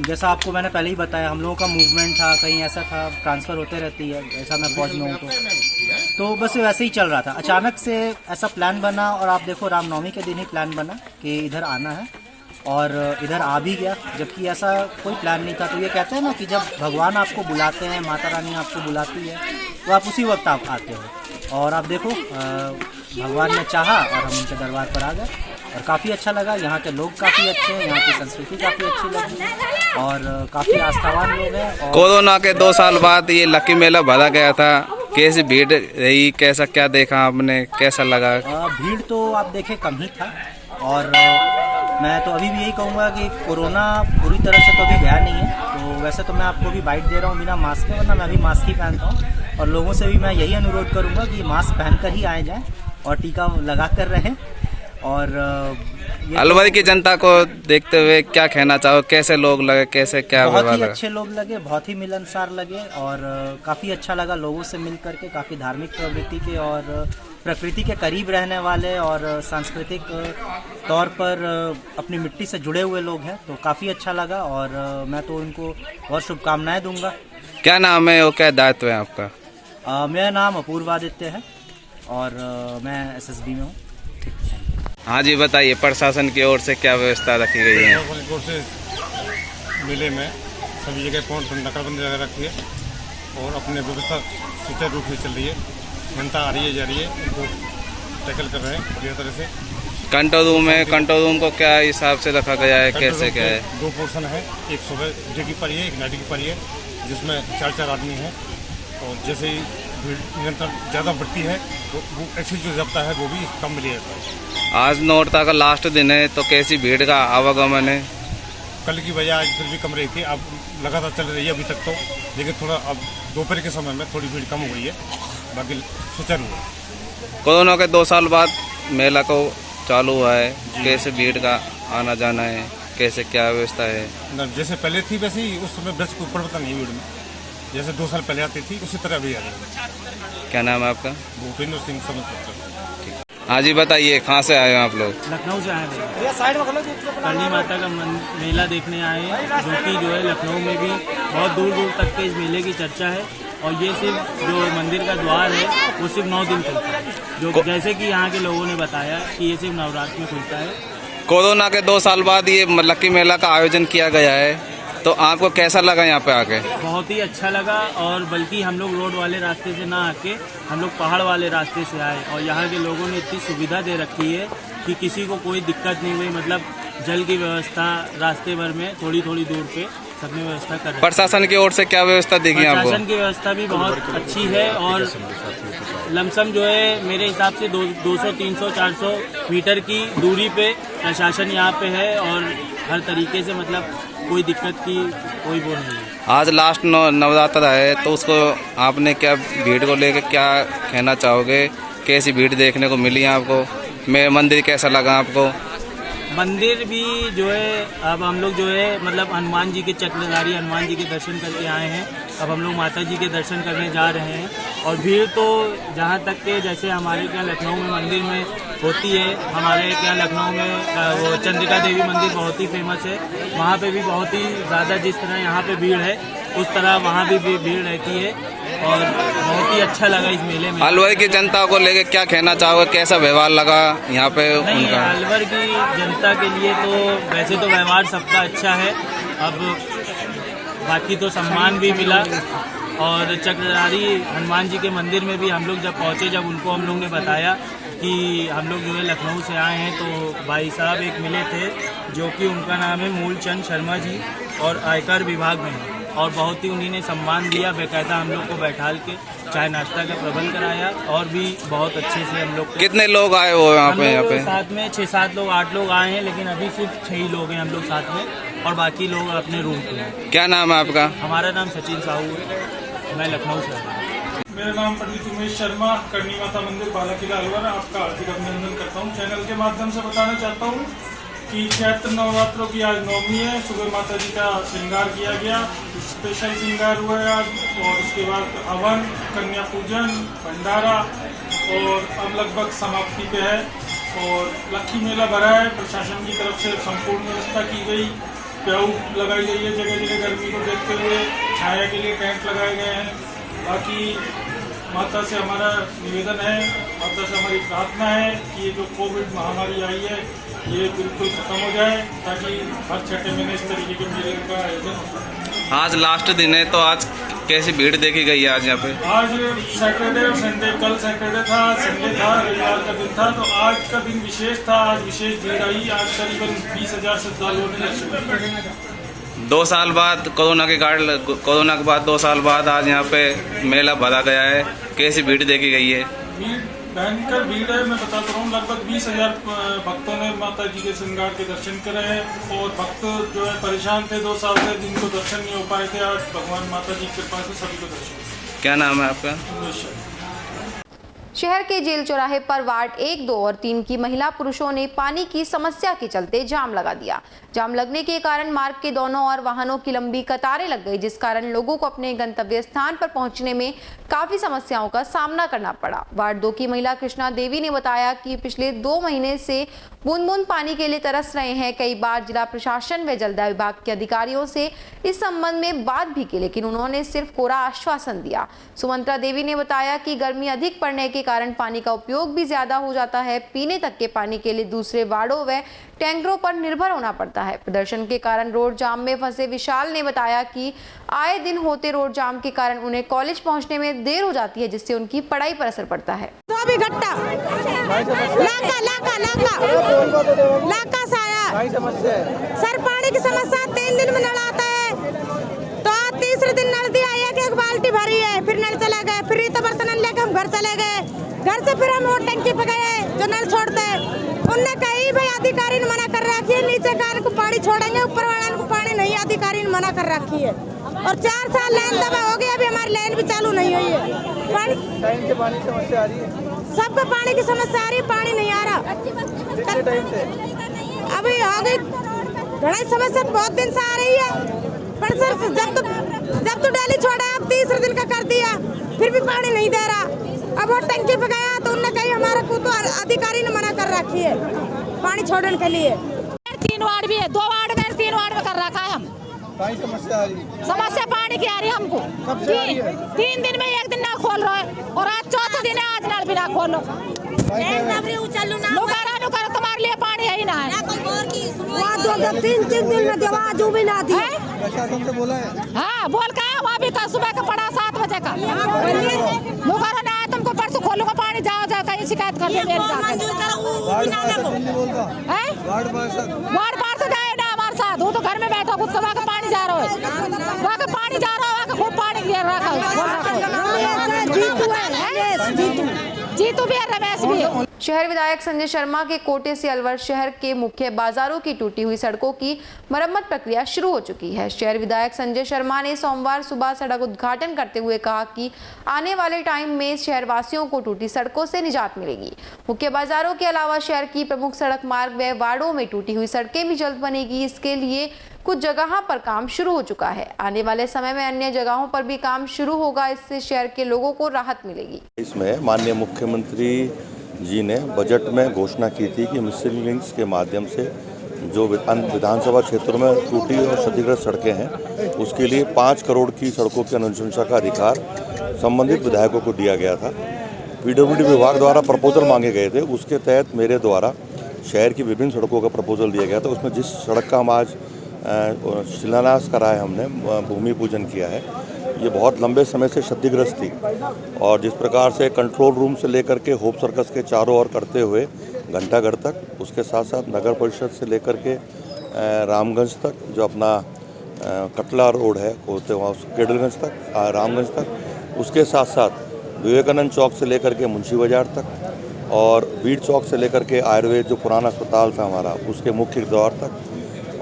जैसा आपको मैंने पहले ही बताया, हम लोगों का मूवमेंट था, कहीं ऐसा था ट्रांसफ़र होते रहती है, ऐसा मैं फौज में हूँ तो बस वैसे ही चल रहा था। अचानक से ऐसा प्लान बना और आप देखो रामनवमी के दिन ही प्लान बना कि इधर आना है और इधर आ भी गया, जबकि ऐसा कोई प्लान नहीं था। तो ये कहते हैं ना कि जब भगवान आपको बुलाते हैं, माता रानी आपको बुलाती है तो आप उसी वक्त आप आते हो। और आप देखो भगवान ने चाहा और हम उनके दरबार पर आ गए और काफ़ी अच्छा लगा। यहाँ के लोग काफ़ी अच्छे हैं, यहाँ की संस्कृति काफ़ी अच्छी लगी और काफ़ी आस्थावान लोग हैं। कोरोना के 2 साल बाद ये लक्की मेला भरा गया था, कैसी भीड़ रही, कैसा क्या देखा आपने, कैसा लगा? भीड़ तो आप देखे कम ही था और मैं तो अभी भी यही कहूँगा कि कोरोना पूरी तरह से तो अभी गया नहीं है। तो वैसे तो मैं आपको भी बाइट दे रहा हूँ बिना मास्क के, वरना मैं अभी मास्क ही पहनता हूँ और लोगों से भी मैं यही अनुरोध करूँगा कि मास्क पहनकर ही आए जाएँ और टीका लगा कर रहें। और अलवर की जनता को देखते हुए क्या कहना चाहो, कैसे लोग लगे, कैसे क्या बहुत ही अच्छे लोग लगे, बहुत ही मिलनसार लगे और काफ़ी अच्छा लगा लोगों से मिल करके। काफ़ी धार्मिक प्रवृत्ति के और प्रकृति के करीब रहने वाले और सांस्कृतिक तौर पर अपनी मिट्टी से जुड़े हुए लोग हैं, तो काफ़ी अच्छा लगा और मैं तो उनको बहुत शुभकामनाएं दूंगा। क्या नाम है और क्या दायित्व है आपका? मेरा नाम अपूर्वादित्य है और मैं SSB में हूँ। हाँ जी, बताइए प्रशासन की ओर से क्या व्यवस्था रखी गई है? प्रशासन की ओर से मेले में सभी जगह नाकाबंदी लगा रखी है और अपनी व्यवस्था सुचारू रूप से चल रही है। जनता आ रही है, जा रही है, उनको टैकल कर रहे हैं बढ़िया तरह से। कंट्रोल रूम को क्या हिसाब से रखा गया है, कैसे क्या है? 2 पोर्शन है, एक सुबह डे की पारी है, एक नाइट की पारी है, जिसमें 4-4 आदमी हैं और जैसे ही भीड़ निरंतर ज़्यादा बढ़ती है तो वो एक्सेस जो जबता है वो भी कम मिल जाता है। आज नौरता का लास्ट दिन है तो कैसी भीड़ का आवागमन है? कल की वजह आज फिर भी कम रही थी, अब लगातार चल रही है अभी तक तो, लेकिन थोड़ा अब दोपहर के समय में थोड़ी भीड़ कम हो गई है, बाकी सुचारू है। कोरोना के 2 साल बाद मेला को चालू हुआ है, कैसे भीड़ का आना जाना है, कैसे क्या व्यवस्था है? जैसे पहले थी वैसे ही उस समय बस कोई परिवर्तन नहीं भीड़ में, जैसे 2 साल पहले आती थी उसी तरह अभी आ रही है। क्या नाम है आपका? भूपेंद्र सिंह समझ। हाँ जी, बताइए कहाँ से आए हैं आप लोग? लखनऊ से आए हैं। करणी माता का मेला देखने आए हैं, जो है लखनऊ में भी बहुत दूर दूर तक के इस मेले की चर्चा है और ये सिर्फ जो मंदिर का द्वार है वो सिर्फ 9 दिन खुलता है, जो जैसे कि यहाँ के लोगों ने बताया कि ये सिर्फ नवरात्र में खुलता है। कोरोना के 2 साल बाद ये लक्की मेला का आयोजन किया गया है, तो आपको कैसा लगा यहाँ पे आके? बहुत ही अच्छा लगा और बल्कि हम लोग रोड वाले रास्ते से ना आके हम लोग पहाड़ वाले रास्ते से आए और यहाँ के लोगों ने इतनी सुविधा दे रखी है कि किसी को कोई दिक्कत नहीं हुई। मतलब जल की व्यवस्था रास्ते भर में थोड़ी थोड़ी दूर पे सबने व्यवस्था कर रखी है। प्रशासन की ओर से क्या व्यवस्था दी गई आपको? प्रशासन की व्यवस्था भी बहुत अच्छी है और लमसम जो है मेरे हिसाब से 200, 300, 400 मीटर की दूरी पे प्रशासन यहाँ पे है और हर तरीके से मतलब कोई दिक्कत की कोई वो नहीं है। आज लास्ट नवरात्र है तो उसको आपने क्या भीड़ को लेकर क्या कहना चाहोगे, कैसी भीड़ देखने को मिली आपको? मंदिर कैसा लगा आपको? मंदिर भी जो है अब हम लोग जो है मतलब हनुमान जी के चक्रधारी हनुमान जी के दर्शन करके आए हैं, अब हम लोग माता जी के दर्शन करने जा रहे हैं और भीड़ तो जहाँ तक के जैसे हमारे यहाँ लखनऊ में मंदिर में होती है, हमारे यहाँ लखनऊ में वो चंद्रिका देवी मंदिर बहुत ही फेमस है, वहाँ पे भी बहुत ही ज़्यादा जिस तरह यहाँ पे भीड़ है उस तरह वहाँ भी भीड़ रहती है और बहुत ही अच्छा लगा इस मेले में। अलवर की जनता को लेके क्या कहना चाहोगे, कैसा व्यवहार लगा यहाँ पे उनका? अलवर की जनता के लिए तो वैसे तो व्यवहार सबका अच्छा है, अब बाकी तो सम्मान भी मिला और चक्रधारी हनुमान जी के मंदिर में भी हम लोग जब पहुँचे, जब उनको हम लोग ने बताया कि हम लोग जो है लखनऊ से आए हैं, तो भाई साहब एक मिले थे जो कि उनका नाम है मूलचंद शर्मा जी और आयकर विभाग में है और बहुत ही उन्हीं ने सम्मान दिया, बेकायदा हम लोग को बैठाल के चाय नाश्ता का प्रबंध कराया और भी बहुत अच्छे से हम लोग। कितने लोग आए हो यहाँ पे? साथ में 6-7 लोग 8 लोग आए हैं, लेकिन अभी सिर्फ 6 ही लोग हैं हम लोग साथ में और बाकी लोग अपने रूम पे हैं। क्या नाम है आपका? हमारा नाम सचिन साहू है, मैं लखनऊ से आया हूँ। मेरा नाम पंडित उमेश शर्मा, करणी माता मंदिर बालाकिला अलवर, आपका हार्दिक अभिनंदन करता हूँ। चैनल के माध्यम से बताना चाहता हूँ कि चैत्र नवरात्रों की आज नवमी है, सुबह माता जी का श्रृंगार किया गया, स्पेशल श्रृंगार हुआ है आज और उसके बाद हवन, कन्या पूजन, भंडारा और अब लगभग समाप्ति पे है और लक्की मेला भरा है। प्रशासन की तरफ से संपूर्ण व्यवस्था की गई, प्याऊ लगाई गई है, जगह जगह गर्मी को देखते हुए छाया के लिए टेंट लगाए गए हैं। बाकी माता से हमारा निवेदन है, माता से हमारी प्रार्थना है कि ये जो कोविड महामारी आई है ये बिल्कुल खत्म हो जाए ताकि हर छठे महीने इस तरीके के मेले का आयोजन हो। आज लास्ट दिन है तो आज कैसी भीड़ देखी गई है आज यहाँ पे? आज सैटरडे और संडे, कल सैटरडे था, संडे था, रविवार का दिन था, तो आज का दिन विशेष था। आज विशेष भीड़ आई। आज करीबन 20,000 श्रद्धालुओं ने दर्शन किए। 2 साल बाद कोरोना के बाद 2 साल बाद आज यहाँ पे मेला भरा गया है। कैसी भीड़ देखी गई है? भीड़ भयंकर भीड़ है। मैं बताता हूँ, लगभग 20,000 भक्तों ने माता जी के श्रृंगार के दर्शन करे हैं। और भक्त जो है परेशान थे 2 साल से, जिनको दर्शन नहीं हो पाए थे, आज भगवान माता जी की कृपा से सभी को दर्शन। क्या नाम है आपका? शहर के जेल चौराहे पर वार्ड 1, 2 और 3 की महिला पुरुषों ने पानी की समस्या के चलते जाम लगा दिया। जाम लगने के कारण मार्ग के दोनों ओर वाहनों की लंबी कतारें लग गई, जिस कारण लोगों को अपने गंतव्य स्थान पर पहुंचने में काफी समस्याओं का सामना करना पड़ा। वार्ड 2 की महिला कृष्णा देवी ने बताया कि पिछले 2 महीने से बूंद बूंद पानी के लिए तरस रहे हैं। कई बार जिला प्रशासन व जलदाय विभाग के अधिकारियों से इस संबंध में बात भी की, लेकिन उन्होंने सिर्फ कोरा आश्वासन दिया। सुमंत्रा देवी ने बताया कि गर्मी अधिक पड़ने के कारण पानी का उपयोग भी ज्यादा हो जाता है। पीने तक के पानी के लिए दूसरे वार्डों व टैंकरों पर निर्भर होना पड़ता है। प्रदर्शन के कारण रोड जाम में फंसे विशाल ने बताया कि आए दिन होते रोड जाम के कारण उन्हें कॉलेज पहुंचने में देर हो जाती है, जिससे उनकी पढ़ाई पर असर पड़ता है। सर पानी की समस्या 3 दिन में नल आता है, तो आज तीसरे दिन नल दिया, एक बाल्टी भरी है, फिर नल चला गए, फिर तो बर्तन लेकर हम घर चले गए। घर से फिर हम और टंकी पे गए जो नल छोड़ते हैं। उनने कही भाई अधिकारी ने मना कर रखी है, नीचे का को पानी छोड़ेंगे, ऊपर वाला को पानी नहीं, अधिकारी ने मना कर रखी है। और 4 साल लाइन दबा हो गया, अभी हमारी लाइन भी चालू नहीं हुई है। पानी की समस्या आ रही है, सबको पानी की समस्या आ रही है, पानी नहीं आ रहा। अभी हो गई घड़ी समस्या बहुत दिन से आ रही है, पर सर जब तो डेली छोड़ा, अब तीसरे दिन का कर दिया, फिर भी पानी नहीं दे रहा। अब वो टंकी पे गया तो उनने कही हमारा को तो अधिकारी ने मना कर रखी है पानी छोड़ने के लिए। 3 वार्ड भी है, 2 वार्ड में 3 वार्ड में कर रखा है। हम समस्या पानी की आ रही है हमको। 3 दिन में 1 दिन ना खोल रहे और आज चौथा दिन है, आज नल भी ना खोलो। तुम्हारे लिए पानी है ही ना है। 3 दिन में दवा जो भी ना दी। हाँ बोल का वहाँ भी कल सुबह का पड़ा 7 बजे का। मुखर ने आया तुमको परसों खोलूंगा पानी, जाओ कहीं शिकायत कर दे। वार्ड पार्षद आए ना हमारे साथ, वो तो घर में बैठा, खुद वहाँ का पानी जा रहा है, वहाँ का पानी जा रहा है, वहाँ का खूब पानी गिर रखा है। जीतू भी है, रमेश भी है। शहर विधायक संजय शर्मा के कोटे से अलवर शहर के मुख्य बाजारों की टूटी हुई सड़कों की मरम्मत प्रक्रिया शुरू हो चुकी है। शहर विधायक संजय शर्मा ने सोमवार सुबह सड़क उद्घाटन करते हुए कहा कि आने वाले टाइम में शहरवासियों को टूटी सड़कों से निजात मिलेगी। मुख्य बाजारों के अलावा शहर की प्रमुख सड़क मार्ग व वार्डों में टूटी हुई सड़कें भी जल्द बनेगी। इसके लिए कुछ जगहों पर काम शुरू हो चुका है। आने वाले समय में अन्य जगहों पर भी काम शुरू होगा, इससे शहर के लोगों को राहत मिलेगी। इसमें माननीय मुख्यमंत्री जी ने बजट में घोषणा की थी कि मिसिंग लिंक्स के माध्यम से जो विधानसभा क्षेत्रों में टूटी और क्षतिग्रस्त सड़कें हैं, उसके लिए 5 करोड़ की सड़कों की अनुशंसा का अधिकार संबंधित विधायकों को दिया गया था। पीडब्ल्यूडी विभाग द्वारा प्रपोजल मांगे गए थे, उसके तहत मेरे द्वारा शहर की विभिन्न सड़कों का प्रपोजल दिया गया था। उसमें जिस सड़क का हम आज शिलान्यास करा है, हमने भूमि पूजन किया है, ये बहुत लंबे समय से क्षतिग्रस्त थी और जिस प्रकार से कंट्रोल रूम से लेकर के होप सर्कस के चारों ओर करते हुए घंटाघर तक, उसके साथ साथ नगर परिषद से लेकर के रामगंज तक, जो अपना कटला रोड है होते वहाँ केडलगंज तक, रामगंज तक, उसके साथ साथ विवेकानंद चौक से लेकर के मुंशी बाजार तक और बीड़ चौक से लेकर के आयुर्वेद जो पुराना अस्पताल था हमारा, उसके मुख्य द्वार तक,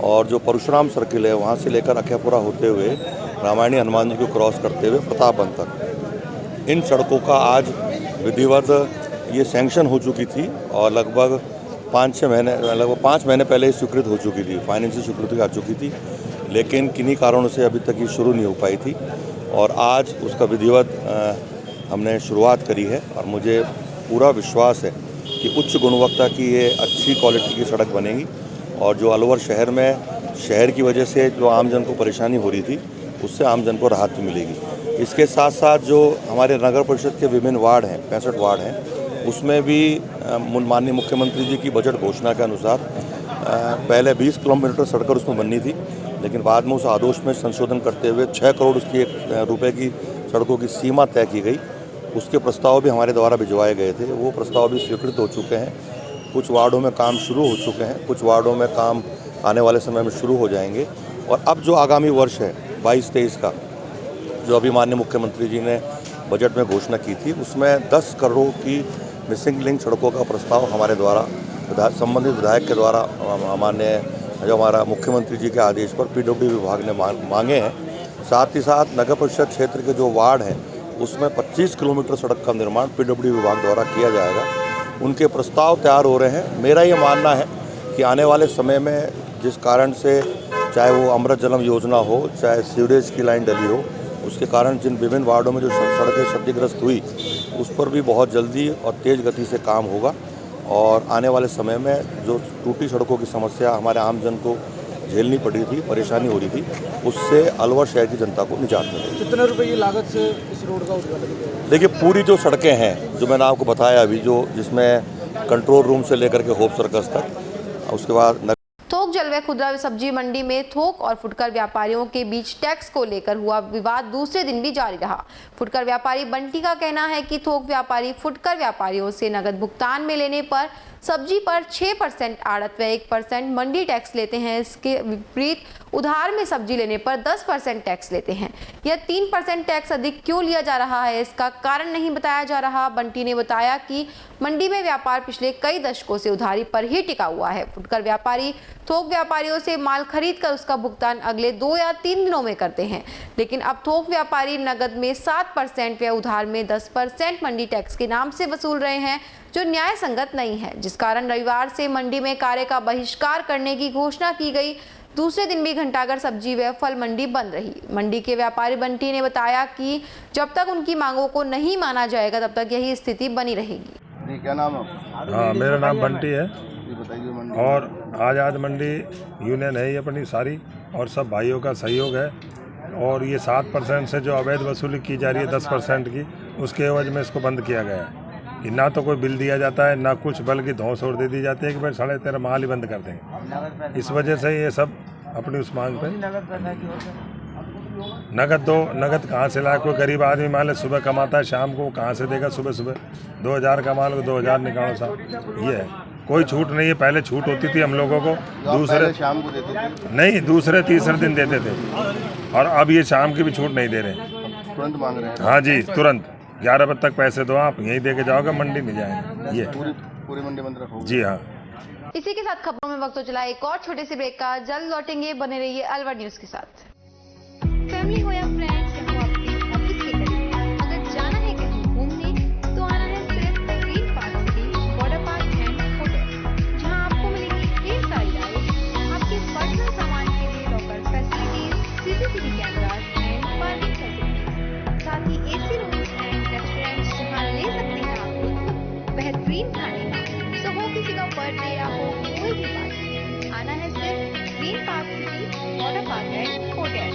और जो परशुराम सर्किल है वहाँ से लेकर अखियापुरा होते हुए रामायणी हनुमान जी को क्रॉस करते हुए प्रतापवन तक, इन सड़कों का आज विधिवत ये सैंक्शन हो चुकी थी और लगभग 5 महीने पहले स्वीकृत हो चुकी थी, फाइनेंशियल स्वीकृति आ चुकी थी, लेकिन किन्हीं कारणों से अभी तक ये शुरू नहीं हो पाई थी और आज उसका विधिवत हमने शुरुआत करी है और मुझे पूरा विश्वास है कि उच्च गुणवत्ता की ये अच्छी क्वालिटी की सड़क बनेगी और जो अलवर शहर में शहर की वजह से जो आमजन को परेशानी हो रही थी, उससे आमजन को राहत भी मिलेगी। इसके साथ साथ जो हमारे नगर परिषद के विभिन्न वार्ड हैं, 65 वार्ड हैं, उसमें भी माननीय मुख्यमंत्री जी की बजट घोषणा के अनुसार पहले 20 किलोमीटर सड़कें उसमें बननी थी, लेकिन बाद में उस आदेश में संशोधन करते हुए 6 करोड़ रुपए की सड़कों की सीमा तय की गई। उसके प्रस्ताव भी हमारे द्वारा भिजवाए गए थे, वो प्रस्ताव भी स्वीकृत हो चुके हैं। कुछ वार्डों में काम शुरू हो चुके हैं, कुछ वार्डों में काम आने वाले समय में शुरू हो जाएंगे। और अब जो आगामी वर्ष है 22-23 का, जो अभी माननीय मुख्यमंत्री जी ने बजट में घोषणा की थी, उसमें 10 करोड़ की मिसिंग लिंक सड़कों का प्रस्ताव हमारे द्वारा संबंधित विधायक के द्वारा माननीय जो हमारा मुख्यमंत्री जी के आदेश पर पीडब्ल्यूडी विभाग ने मांगे हैं। साथ ही साथ नगर परिषद क्षेत्र के जो वार्ड हैं उसमें 25 किलोमीटर सड़क का निर्माण पीडब्ल्यूडी विभाग द्वारा किया जाएगा। उनके प्रस्ताव तैयार हो रहे हैं। मेरा ये मानना है कि आने वाले समय में जिस कारण से चाहे वो अमृत जलम योजना हो, चाहे सीवरेज की लाइन डली हो, उसके कारण जिन विभिन्न वार्डों में जो सड़कें क्षतिग्रस्त हुई, उस पर भी बहुत जल्दी और तेज़ गति से काम होगा। और आने वाले समय में जो टूटी सड़कों की समस्या हमारे आमजन को झेलनी पड़ रही थी, परेशानी हो रही थी, उससे अलवर शहर की जनता को निजात मिलेगी। कितने रुपए की लागत से इस रोड का उद्घाटन किया गया? देखिए, पूरी जो सड़कें हैं जो मैंने आपको बताया अभी, जो जिसमें कंट्रोल रूम से लेकर के होप सर्कस तक, उसके बाद थोक जलवे खुदरा सब्जी मंडी में थोक और फुटकर व्यापारियों के बीच टैक्स को लेकर हुआ विवाद दूसरे दिन भी जारी रहा। फुटकर व्यापारी बंटी का कहना है कि थोक व्यापारी फुटकर व्यापारियों से नगद भुगतान में लेने पर सब्जी पर 6% आड़त व 1% मंडी टैक्स लेते हैं। इसके विपरीत उधार में सब्जी लेने पर 10% टैक्स लेते हैं। यह 3% टैक्स अधिक क्यों लिया जा रहा है, इसका कारण नहीं बताया जा रहा। बंटी ने बताया कि मंडी में व्यापार पिछले कई दशकों से उधारी पर ही टिका हुआ है। फुटकर व्यापारी थोक व्यापारियों से माल खरीद कर उसका भुगतान अगले 2 या 3 दिनों में करते हैं, लेकिन अब थोक व्यापारी नगद में 7% व उधार में 10% मंडी टैक्स के नाम से वसूल रहे हैं, जो न्याय संगत नहीं है, जिस कारण रविवार से मंडी में कार्य का बहिष्कार करने की घोषणा की गई। दूसरे दिन भी घंटाघर सब्जी व फल मंडी बंद रही। मंडी के व्यापारी बंटी ने बताया कि जब तक उनकी मांगों को नहीं माना जाएगा तब तक यही स्थिति बनी रहेगी। क्या नाम है? हाँ, मेरा नाम बंटी है। बताइए मंडी। और आज़ाद मंडी यूनियन है ये अपनी सारी, और सब भाइयों का सहयोग है। और ये 7% से जो अवैध वसूली की जा रही है 10% की, उसके एवज में इसको बंद किया गया है कि ना तो कोई बिल दिया जाता है ना कुछ, बल्कि धौंस और दे दी जाती है कि भाई 13.5 माल ही बंद कर देंगे। इस वजह से ये सब अपनी उस मांग पे नगद दो। नगद कहाँ से लाए? कोई गरीब आदमी मान ले सुबह कमाता है, शाम को कहाँ से देगा? सुबह सुबह 2000 का माल को 2000 निकालो साहब, ये है। कोई छूट नहीं है। पहले छूट होती थी हम लोगों को, दूसरे शाम को देते थे, नहीं दूसरे तीसरे दिन देते थे, और अब ये शाम की भी छूट नहीं दे रहे, तुरंत मांग रहे हैं। हाँ जी, तुरंत 11 बजे तक पैसे दो, आप यहीं दे के जाओगे, मंडी नहीं जाएंगे। ये पूरी मंडी बंद रखोगे? जी हाँ। इसी के साथ खबरों में वक्त हो चला एक और छोटे से ब्रेक का। जल्द लौटेंगे, बने रहिए अलवर न्यूज के साथ। फैमिली हो या फ्रेंड्स या आपके ऑफिस के करीब, अगर जाना है कहीं घूमने तो आना है सिर्फ green park city water park and hotel, जहां आपको मिलेगी ढेर सारी राइड, आपके पर्सनल सामान के लिए locker facilities, CCTV cameras and parking facilities, साथ ही एसी रूम्स एंड रेस्टोरेंट्स जहां ले सकते हैं आप बेहतरीन खाने। तो हो किसी का बर्थडे या हो कोई भी पार्टी, आना है सिर्फ green park city water park and hotel,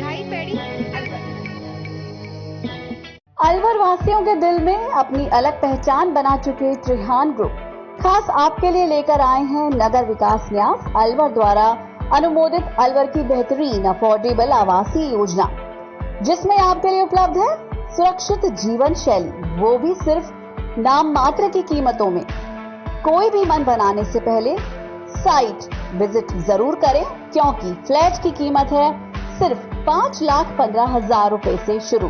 ढाई पेड़ी अलवर। अलवर वासियों के दिल में अपनी अलग पहचान बना चुके त्रिहान ग्रुप खास आपके लिए लेकर आए हैं नगर विकास न्यास अलवर द्वारा अनुमोदित अलवर की बेहतरीन अफोर्डेबल आवासीय योजना, जिसमें आपके लिए उपलब्ध है सुरक्षित जीवन शैली, वो भी सिर्फ नाम मात्र की कीमतों में। कोई भी मन बनाने से पहले साइट विजिट जरूर करें, क्योंकि फ्लैट की कीमत है सिर्फ 5,15,000 रुपए से शुरू।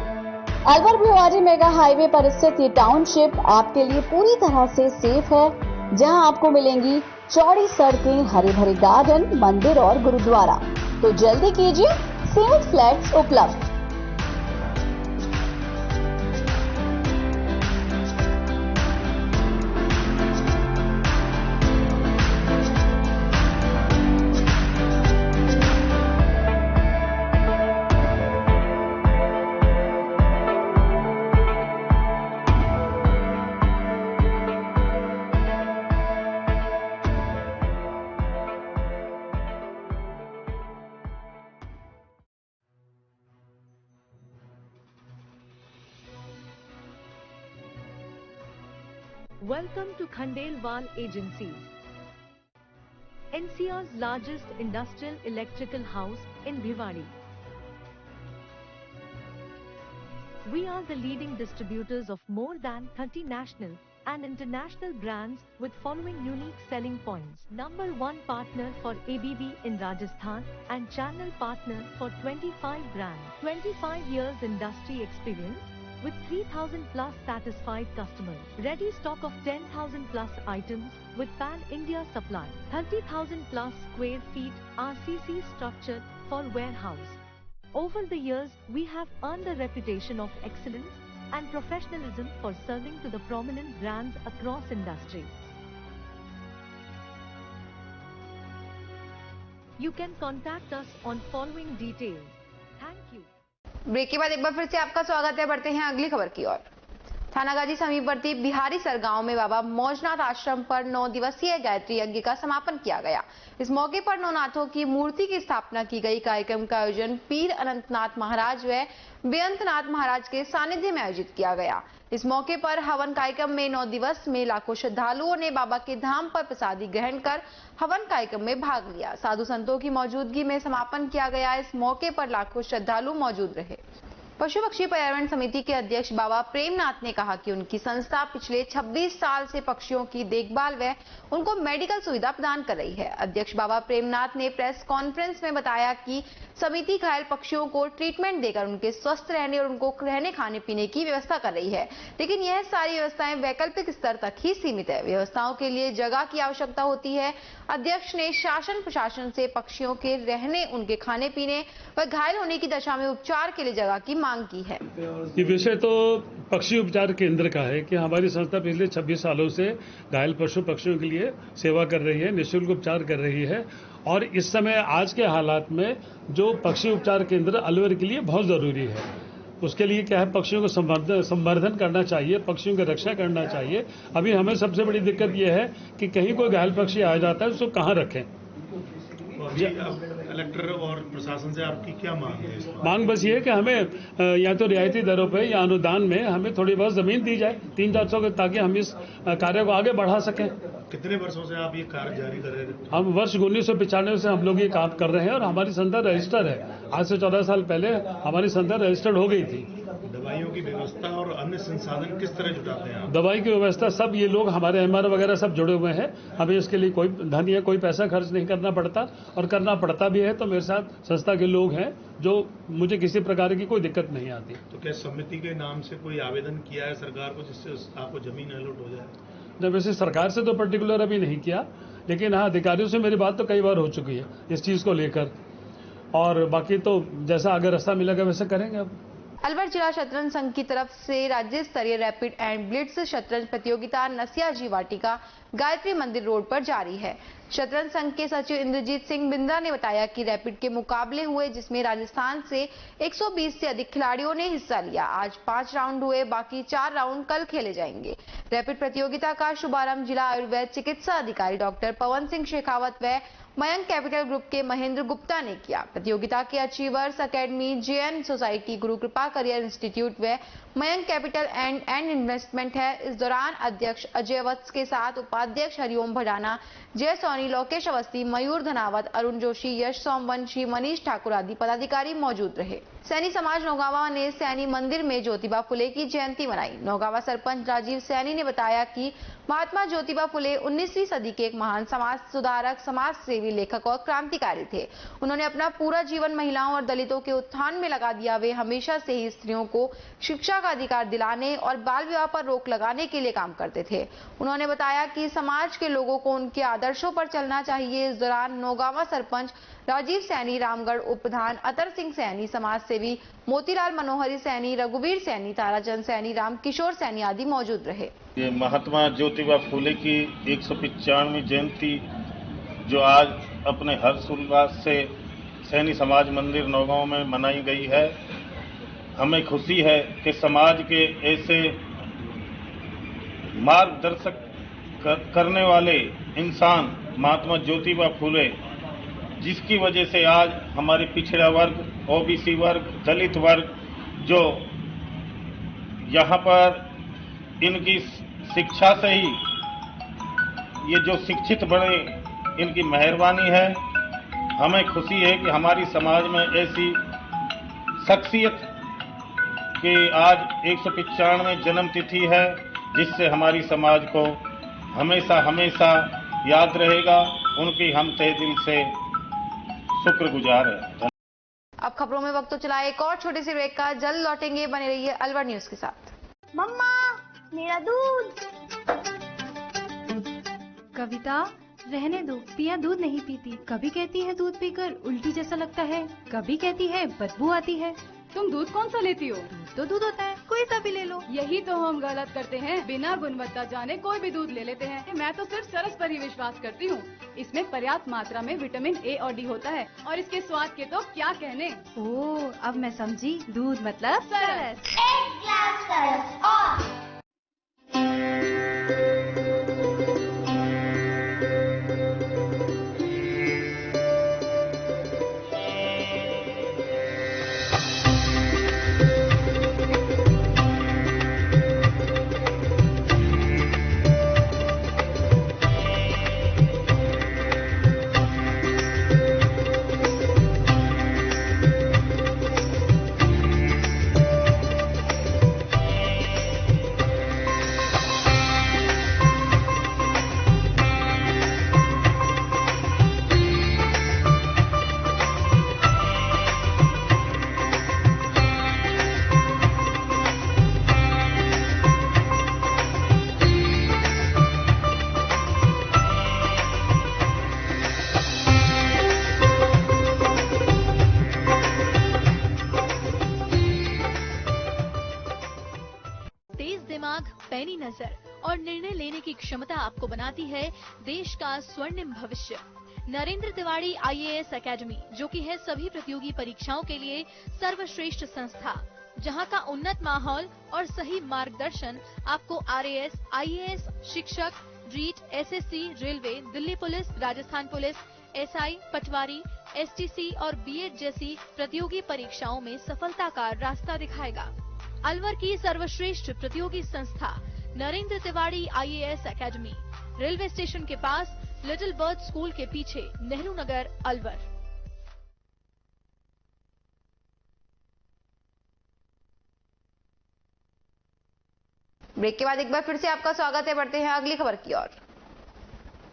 अलवर भिवाड़ी मेगा हाईवे पर स्थित ये टाउनशिप आपके लिए पूरी तरह से सेफ है, जहां आपको मिलेंगी चौड़ी सड़कें, हरे भरे गार्डन, मंदिर और गुरुद्वारा। तो जल्दी कीजिए, सीमित फ्लैट्स उपलब्ध। Welcome to Khandelwal Agencies. NCR's largest industrial electrical house in Bhiwadi. We are the leading distributors of more than 30 national and international brands with following unique selling points. Number 1 partner for ABB in Rajasthan and channel partner for 25 brands. 25 years industry experience with 3,000 plus satisfied customers. Ready stock of 10,000 plus items with pan-India supply. 30,000 plus square feet RCC structure for warehouse. Over the years, we have earned a reputation of excellence and professionalism for serving to the prominent brands across industry. You can contact us on following details. Thank you. Break के बाद एक बार फिर से आपका स्वागत है। बढ़ते हैं अगली खबर की ओर। थानागाजी समीपवर्ती बिहारी सर गांव में बाबा मौजनाथ आश्रम पर 9 दिवसीय गायत्री यज्ञ का समापन किया गया। इस मौके पर नौनाथों की मूर्ति की स्थापना की गई। कार्यक्रम का आयोजन पीर अनंतनाथ महाराज व बेअंतनाथ महाराज के सानिध्य में आयोजित किया गया। इस मौके पर हवन कार्यक्रम में 9 दिवस में लाखों श्रद्धालुओं ने बाबा के धाम पर प्रसादी ग्रहण कर हवन कार्यक्रम में भाग लिया। साधु संतों की मौजूदगी में समापन किया गया। इस मौके पर लाखों श्रद्धालु मौजूद रहे। पशु पक्षी पर्यावरण समिति के अध्यक्ष बाबा प्रेमनाथ ने कहा कि उनकी संस्था पिछले 26 साल से पक्षियों की देखभाल व उनको मेडिकल सुविधा प्रदान कर रही है। अध्यक्ष बाबा प्रेमनाथ ने प्रेस कॉन्फ्रेंस में बताया कि समिति घायल पक्षियों को ट्रीटमेंट देकर उनके स्वस्थ रहने और उनको रहने खाने पीने की व्यवस्था कर रही है, लेकिन यह सारी व्यवस्थाएं वैकल्पिक स्तर तक ही सीमित है। व्यवस्थाओं के लिए जगह की आवश्यकता होती है। अध्यक्ष ने शासन प्रशासन से पक्षियों के रहने, उनके खाने पीने व घायल होने की दशा में उपचार के लिए जगह की मांग की है। ये विषय तो पक्षी उपचार केंद्र का है कि हमारी संस्था पिछले 26 सालों से घायल पशु पक्षियों के लिए सेवा कर रही है, निःशुल्क उपचार कर रही है। और इस समय आज के हालात में जो पक्षी उपचार केंद्र अलवर के लिए बहुत जरूरी है, उसके लिए क्या है, पक्षियों को संवर्धन करना चाहिए, पक्षियों की रक्षा करना चाहिए। अभी हमें सबसे बड़ी दिक्कत यह है कि कहीं कोई घायल पक्षी आ जाता है, उसको कहाँ रखें। कलेक्टर और प्रशासन से आपकी क्या मांग है? मांग बस ये है कि हमें या तो रियायती दरों पे या अनुदान में हमें थोड़ी बहुत जमीन दी जाए 300-400 के, ताकि हम इस कार्य को आगे बढ़ा सकें। कितने वर्षों से आप ये कार्य जारी कर रहे थे? हम वर्ष 1995 से हम लोग ये काम कर रहे हैं और हमारी संस्था रजिस्टर्ड है। आज से 14 साल पहले हमारी संस्था रजिस्टर्ड हो गई थी। दवाइयों की व्यवस्था और अन्य संसाधन किस तरह जुटाते हैं आप? दवाई की व्यवस्था सब ये लोग हमारे एमआर वगैरह सब जुड़े हुए हैं। हमें इसके लिए कोई धन या कोई पैसा खर्च नहीं करना पड़ता, और करना पड़ता भी है तो मेरे साथ संस्था के लोग हैं, जो मुझे किसी प्रकार की कोई दिक्कत नहीं आती। तो क्या समिति के नाम से कोई आवेदन किया है सरकार को, जिससे आपको जमीन अलॉट हो जाए? नहीं, वैसे सरकार से तो पर्टिकुलर अभी नहीं किया, लेकिन हाँ अधिकारियों से मेरी बात तो कई बार हो चुकी है इस चीज को लेकर, और बाकी तो जैसा आगे रास्ता मिलेगा वैसे करेंगे। अब अलवर जिला शतरंज संघ की तरफ से राज्य स्तरीय रैपिड एंड ब्लिट्स शतरंज प्रतियोगिता नसिया जी वाटिका गायत्री मंदिर रोड पर जारी है। शतरंज संघ के सचिव इंद्रजीत सिंह बिंद्रा ने बताया कि रैपिड के मुकाबले हुए, जिसमें राजस्थान से 120 से अधिक खिलाड़ियों ने हिस्सा लिया। आज 5 राउंड हुए, बाकी 4 राउंड कल खेले जाएंगे। रैपिड प्रतियोगिता का शुभारंभ जिला आयुर्वेद चिकित्सा अधिकारी डॉक्टर पवन सिंह शेखावत व मयंक कैपिटल ग्रुप के महेंद्र गुप्ता ने किया। प्रतियोगिता के अचीवर्स अकेडमी, जेएन सोसाइटी, गुरु कृपा करियर इंस्टीट्यूट व मयंक कैपिटल एंड इन्वेस्टमेंट है। इस दौरान अध्यक्ष अजय वत्स के साथ उपाध्यक्ष हरिओम भडाना, जय सोनी, लोकेश अवस्थी, मयूर धनावत, अरुण जोशी, यश सोमवंशी, मनीष ठाकुर आदि पदाधिकारी मौजूद रहे। सैनी समाज नौगावा ने सैनी मंदिर में ज्योतिबा फुले की जयंती मनाई। नौगावा सरपंच राजीव सैनी ने बताया कि महात्मा ज्योतिबा फुले 19वीं सदी के एक महान समाज सुधारक, समाज सेवी, लेखक और क्रांतिकारी थे। उन्होंने अपना पूरा जीवन महिलाओं और दलितों के उत्थान में लगा दिया। वे हमेशा से ही स्त्रियों को शिक्षा का अधिकार दिलाने और बाल विवाह पर रोक लगाने के लिए काम करते थे। उन्होंने बताया कि समाज के लोगों को उनके आदर्शों पर चलना चाहिए। इस दौरान नौगावा सरपंच राजीव सैनी, रामगढ़ उप प्रधान अतर सिंह सैनी, समाज सेवी मोतीलाल मनोहरी सैनी, रघुवीर सैनी, ताराचंद सैनी, रामकिशोर सैनी आदि मौजूद रहे। ये महात्मा ज्योतिबा फुले की 195वीं जयंती जो आज अपने हर्षोल्लास से सैनी समाज मंदिर नौगांव में मनाई गई है, हमें खुशी है कि समाज के ऐसे मार्गदर्शक करने वाले इंसान महात्मा ज्योतिबा फुले, जिसकी वजह से आज हमारे पिछड़ा वर्ग, ओबीसी वर्ग, दलित वर्ग जो यहाँ पर इनकी शिक्षा से ही ये जो शिक्षित बने इनकी मेहरबानी है। हमें खुशी है कि हमारी समाज में ऐसी शख्सियत की आज 195 जन्म तिथि है, जिससे हमारी समाज को हमेशा हमेशा याद रहेगा। उनकी हम तहे दिल से शुक्रगुजार है। अब खबरों में वक्त तो चला एक और छोटी सी ब्रेक का, जल्द लौटेंगे, बने रहिए अलवर न्यूज के साथ। मम्मा मेरा दूध। कविता रहने दो, पिया दूध नहीं पीती। कभी कहती है दूध पीकर उल्टी जैसा लगता है, कभी कहती है बदबू आती है। तुम दूध कौन सा लेती हो? दूध तो दूध होता है, कोई सा भी ले लो। यही तो हम गलत करते हैं, बिना गुणवत्ता जाने कोई भी दूध ले लेते हैं। मैं तो सिर्फ सरस पर ही विश्वास करती हूँ। इसमें पर्याप्त मात्रा में विटामिन ए और डी होता है और इसके स्वाद के तो क्या कहने। ओह, अब मैं समझी, दूध मतलब सरस। एक ग्लास सरस और पैनी नजर और निर्णय लेने की क्षमता आपको बनाती है देश का स्वर्णिम भविष्य। नरेंद्र तिवारी IAS एकेडमी, जो कि है सभी प्रतियोगी परीक्षाओं के लिए सर्वश्रेष्ठ संस्था, जहां का उन्नत माहौल और सही मार्गदर्शन आपको RAS, IAS, शिक्षक, REET, SSC, railway, Delhi police, Rajasthan police, SI, patwari, STC और BEd जैसी प्रतियोगी परीक्षाओं में सफलता का रास्ता दिखाएगा। अलवर की सर्वश्रेष्ठ प्रतियोगी संस्था Narendra Tiwari IAS academy, railway station के पास, लिटिल बर्ड स्कूल के पीछे, नेहरू नगर, अलवर। ब्रेक के बाद एक बार फिर से आपका स्वागत है। बढ़ते हैं अगली खबर की ओर।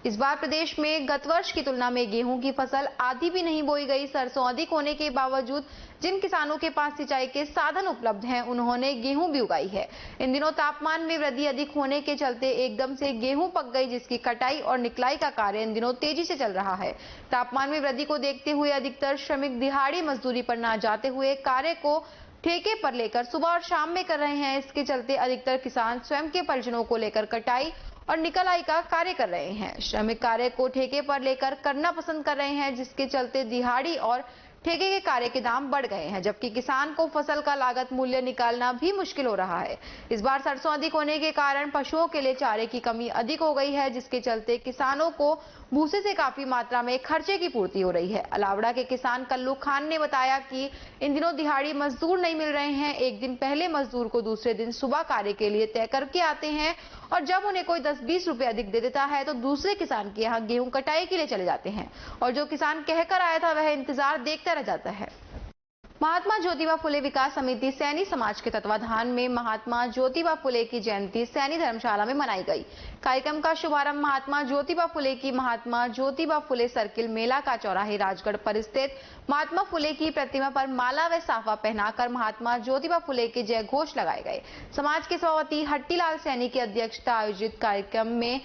इस बार प्रदेश में गत वर्ष की तुलना में गेहूं की फसल आधी भी नहीं बोई गई। सरसों अधिक होने के बावजूद जिन किसानों के पास सिंचाई के साधन उपलब्ध हैं, उन्होंने गेहूं भी उगाई है। इन दिनों तापमान में वृद्धि अधिक होने के चलते एकदम से गेहूं पक गई, जिसकी कटाई और निकलाई का कार्य इन दिनों तेजी से चल रहा है। तापमान में वृद्धि को देखते हुए अधिकतर श्रमिक दिहाड़ी मजदूरी पर न जाते हुए कार्य को ठेके पर लेकर सुबह और शाम में कर रहे हैं। इसके चलते अधिकतर किसान स्वयं के परिजनों को लेकर कटाई और निकलाई का कार्य कर रहे हैं। श्रमिक कार्य को ठेके पर लेकर करना पसंद कर रहे हैं, जिसके चलते दिहाड़ी और ठेके के कार्य के दाम बढ़ गए हैं, जबकि किसान को फसल का लागत मूल्य निकालना भी मुश्किल हो रहा है। इस बार सरसों अधिक होने के कारण पशुओं के लिए चारे की कमी अधिक हो गई है, जिसके चलते किसानों को भूसे से काफी मात्रा में खर्चे की पूर्ति हो रही है। अलावड़ा के किसान कल्लू खान ने बताया कि इन दिनों दिहाड़ी मजदूर नहीं मिल रहे हैं। एक दिन पहले मजदूर को दूसरे दिन सुबह कार्य के लिए तय करके आते हैं और जब उन्हें कोई 10-20 रुपए अधिक दे देता है तो दूसरे किसान के यहाँ गेहूं कटाई के लिए चले जाते हैं और जो किसान कहकर आया था वह इंतजार देखता रह जाता है। महात्मा ज्योतिबा फुले विकास समिति सैनी समाज के तत्वाधान में महात्मा ज्योतिबा फुले की जयंती सैनी धर्मशाला में मनाई गई। कार्यक्रम का शुभारंभ महात्मा ज्योतिबा फुले की महात्मा ज्योतिबा फुले सर्किल मेला का चौराहे राजगढ़ पर स्थित महात्मा फुले की प्रतिमा पर माला व साफा पहनाकर महात्मा ज्योतिबा फुले के जय घोष लगाए गए। समाज के सभापति हट्टीलाल सैनी की अध्यक्षता आयोजित कार्यक्रम में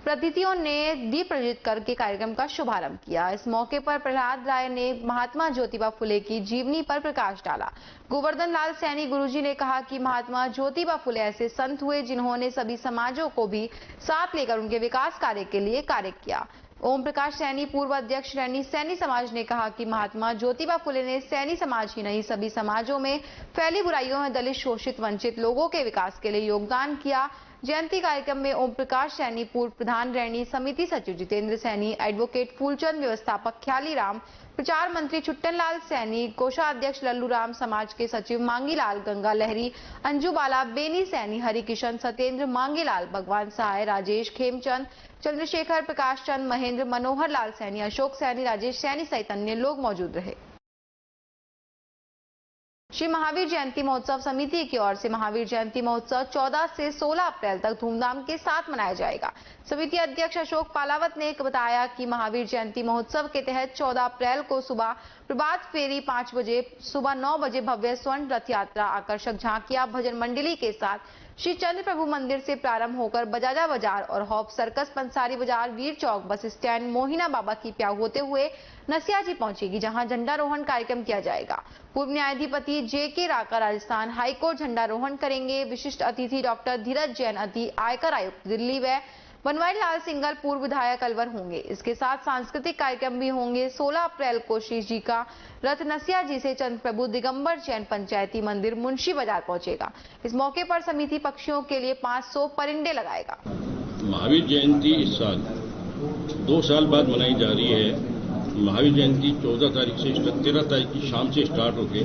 प्रतिनिधियों ने दीप प्रज्वलित करके कार्यक्रम का शुभारंभ किया। इस मौके पर प्रहलाद राय ने महात्मा ज्योतिबा फुले की जीवनी पर प्रकाश डाला। गोवर्धन लाल सैनी गुरुजी ने कहा कि महात्मा ज्योतिबा फुले ऐसे संत हुए जिन्होंने सभी समाजों को भी साथ लेकर उनके विकास कार्य के लिए कार्य किया। ओम प्रकाश सैनी पूर्व अध्यक्ष सैनी समाज ने कहा कि महात्मा ज्योतिबा फुले ने सैनी समाज ही नहीं सभी समाजों में फैली बुराइयों में दलित, शोषित, वंचित लोगों के विकास के लिए योगदान किया। जयंती कार्यक्रम में ओम प्रकाश सैनी, पूर्व प्रधान रैनी समिति सचिव जितेंद्र सैनी, एडवोकेट फूलचंद, व्यवस्थापक ख्याली राम, प्रचार मंत्री छुट्टन लाल सैनी, कोषाध्यक्ष लल्लू राम, समाज के सचिव मांगीलाल, गंगा लहरी, अंजू बाला, बेनी सैनी, हरिकिशन, सत्येंद्र, मांगीलाल, भगवान सहाय, राजेश, खेमचंद, चंद्रशेखर, प्रकाश चंद, महेंद्र, मनोहर लाल सैनी, अशोक सैनी, राजेश सैनी सहित अन्य लोग मौजूद रहे। श्री महावीर जयंती महोत्सव समिति की ओर से महावीर जयंती महोत्सव 14 से 16 अप्रैल तक धूमधाम के साथ मनाया जाएगा। समिति अध्यक्ष अशोक पालावत ने बताया कि महावीर जयंती महोत्सव के तहत 14 अप्रैल को सुबह प्रभात फेरी 5 बजे, सुबह 9 बजे भव्य स्वर्ण रथ यात्रा, आकर्षक झांकियां, भजन मंडली के साथ श्री चंद्र प्रभु मंदिर से प्रारंभ होकर बजाजा बाजार और हॉप सर्कस, पंसारी बाजार, वीर चौक, बस स्टैंड, मोहिना बाबा की प्याऊ होते हुए नसिया जी पहुंचेगी, जहां झंडारोहण कार्यक्रम किया जाएगा। पूर्व न्यायाधिपति जे.के. राका राजस्थान हाईकोर्ट झंडारोहण करेंगे। विशिष्ट अतिथि डॉक्टर धीरज जैन, आयकर आयुक्त दिल्ली व बनवारी लाल सिंघल, पूर्व विधायक अलवर होंगे। इसके साथ सांस्कृतिक कार्यक्रम भी होंगे। 16 अप्रैल को श्री जी का रथ नसिया जी से चंद्र प्रभु दिगंबर जैन पंचायती मंदिर मुंशी बाजार पहुंचेगा। इस मौके पर समिति पक्षियों के लिए 500 परिंदे लगाएगा। महावीर जयंती इस साल 2 साल बाद मनाई जा रही है। महावीर जयंती 14 तारीख से 13 तारीख की शाम से स्टार्ट होकर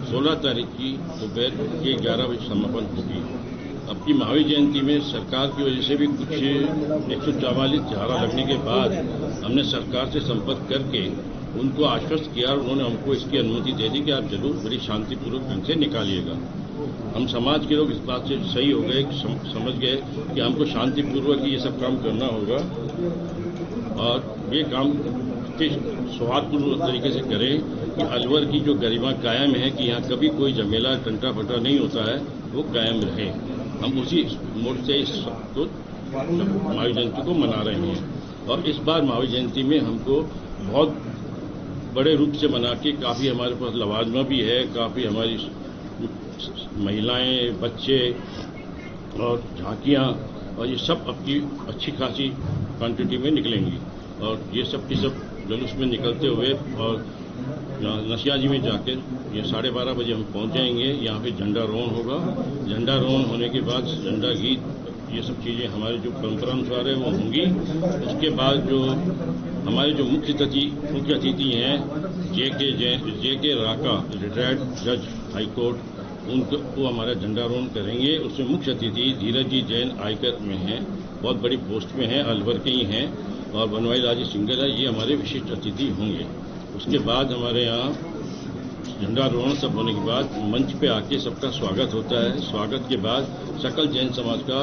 16 तारीख की दोपहर के 11 बजे समापन होगी। अब की महावीर जयंती में सरकार की वजह से भी कुछ 144 धारा लगने के बाद हमने सरकार से संपर्क करके उनको आश्वस्त किया और उन्होंने हमको इसकी अनुमति दे दी कि आप जरूर बड़ी शांतिपूर्वक ढंग से निकालिएगा। हम समाज के लोग इस बात से सही हो गए, समझ गए कि हमको शांतिपूर्वक ये सब काम करना होगा और ये काम सौहार्दपूर्ण तरीके से करें कि अलवर की जो गरिमा कायम है कि यहाँ कभी कोई झमेला टंटा फटा नहीं होता है, वो कायम रहे। हम उसी मोड से इस महावीर जयंती को मना रहे हैं और इस बार महावीर जयंती में हमको बहुत बड़े रूप से मना के काफ़ी हमारे पास लवाजमा भी है, काफ़ी हमारी महिलाएं, बच्चे और झांकियाँ और ये सब अपनी अच्छी खासी क्वांटिटी में निकलेंगी और ये सब की सब जुलूस में निकलते हुए और नसिया जी में जाकर ये 12:30 बजे हम पहुंच जाएंगे। यहाँ पे झंडारोहण होगा। झंडारोहण होने के बाद झंडा गीत ये सब चीज़ें हमारे जो परंपरा अनुसार है वो होंगी। उसके बाद जो हमारे जो मुख्य अतिथि हैं जे.के. राका, रिटायर्ड जज हाईकोर्ट, उनको वो हमारा झंडारोहण करेंगे। उसमें मुख्य अतिथि धीरज जी जैन आयकर में हैं, बहुत बड़ी पोस्ट में हैं, अलवर के ही हैं और बनवारी लाल सिंघल है, ये हमारे विशिष्ट अतिथि होंगे। उसके बाद हमारे यहाँ झंडारोहण सब होने के बाद मंच पे आके सबका स्वागत होता है। स्वागत के बाद सकल जैन समाज का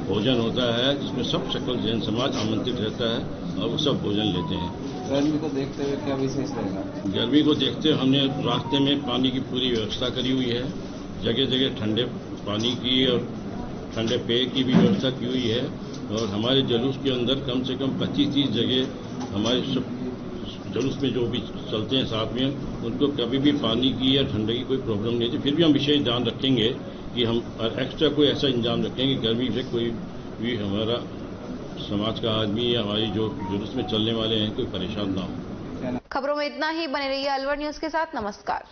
भोजन होता है, जिसमें सब सकल जैन समाज आमंत्रित रहता है और वो सब भोजन लेते हैं। गर्मी को देखते हुए क्या विशेष रहेगा? गर्मी को देखते हुए हमने रास्ते में पानी की पूरी व्यवस्था करी हुई है। जगह जगह ठंडे पानी की और ठंडे पेय की भी व्यवस्था की हुई है और हमारे जुलूस के अंदर कम से कम 25-30 जगह हमारे सब जुलूस में जो भी चलते हैं साथ में उनको कभी भी पानी की या ठंडे की कोई प्रॉब्लम नहीं थी। फिर भी हम विशेष ध्यान रखेंगे कि हम एक्स्ट्रा कोई ऐसा इंतजाम रखेंगे गर्मी से कोई भी हमारा समाज का आदमी या हमारी जो जुलूस में चलने वाले हैं कोई परेशान ना हो। खबरों में इतना ही। बने रहिए अलवर न्यूज के साथ। नमस्कार।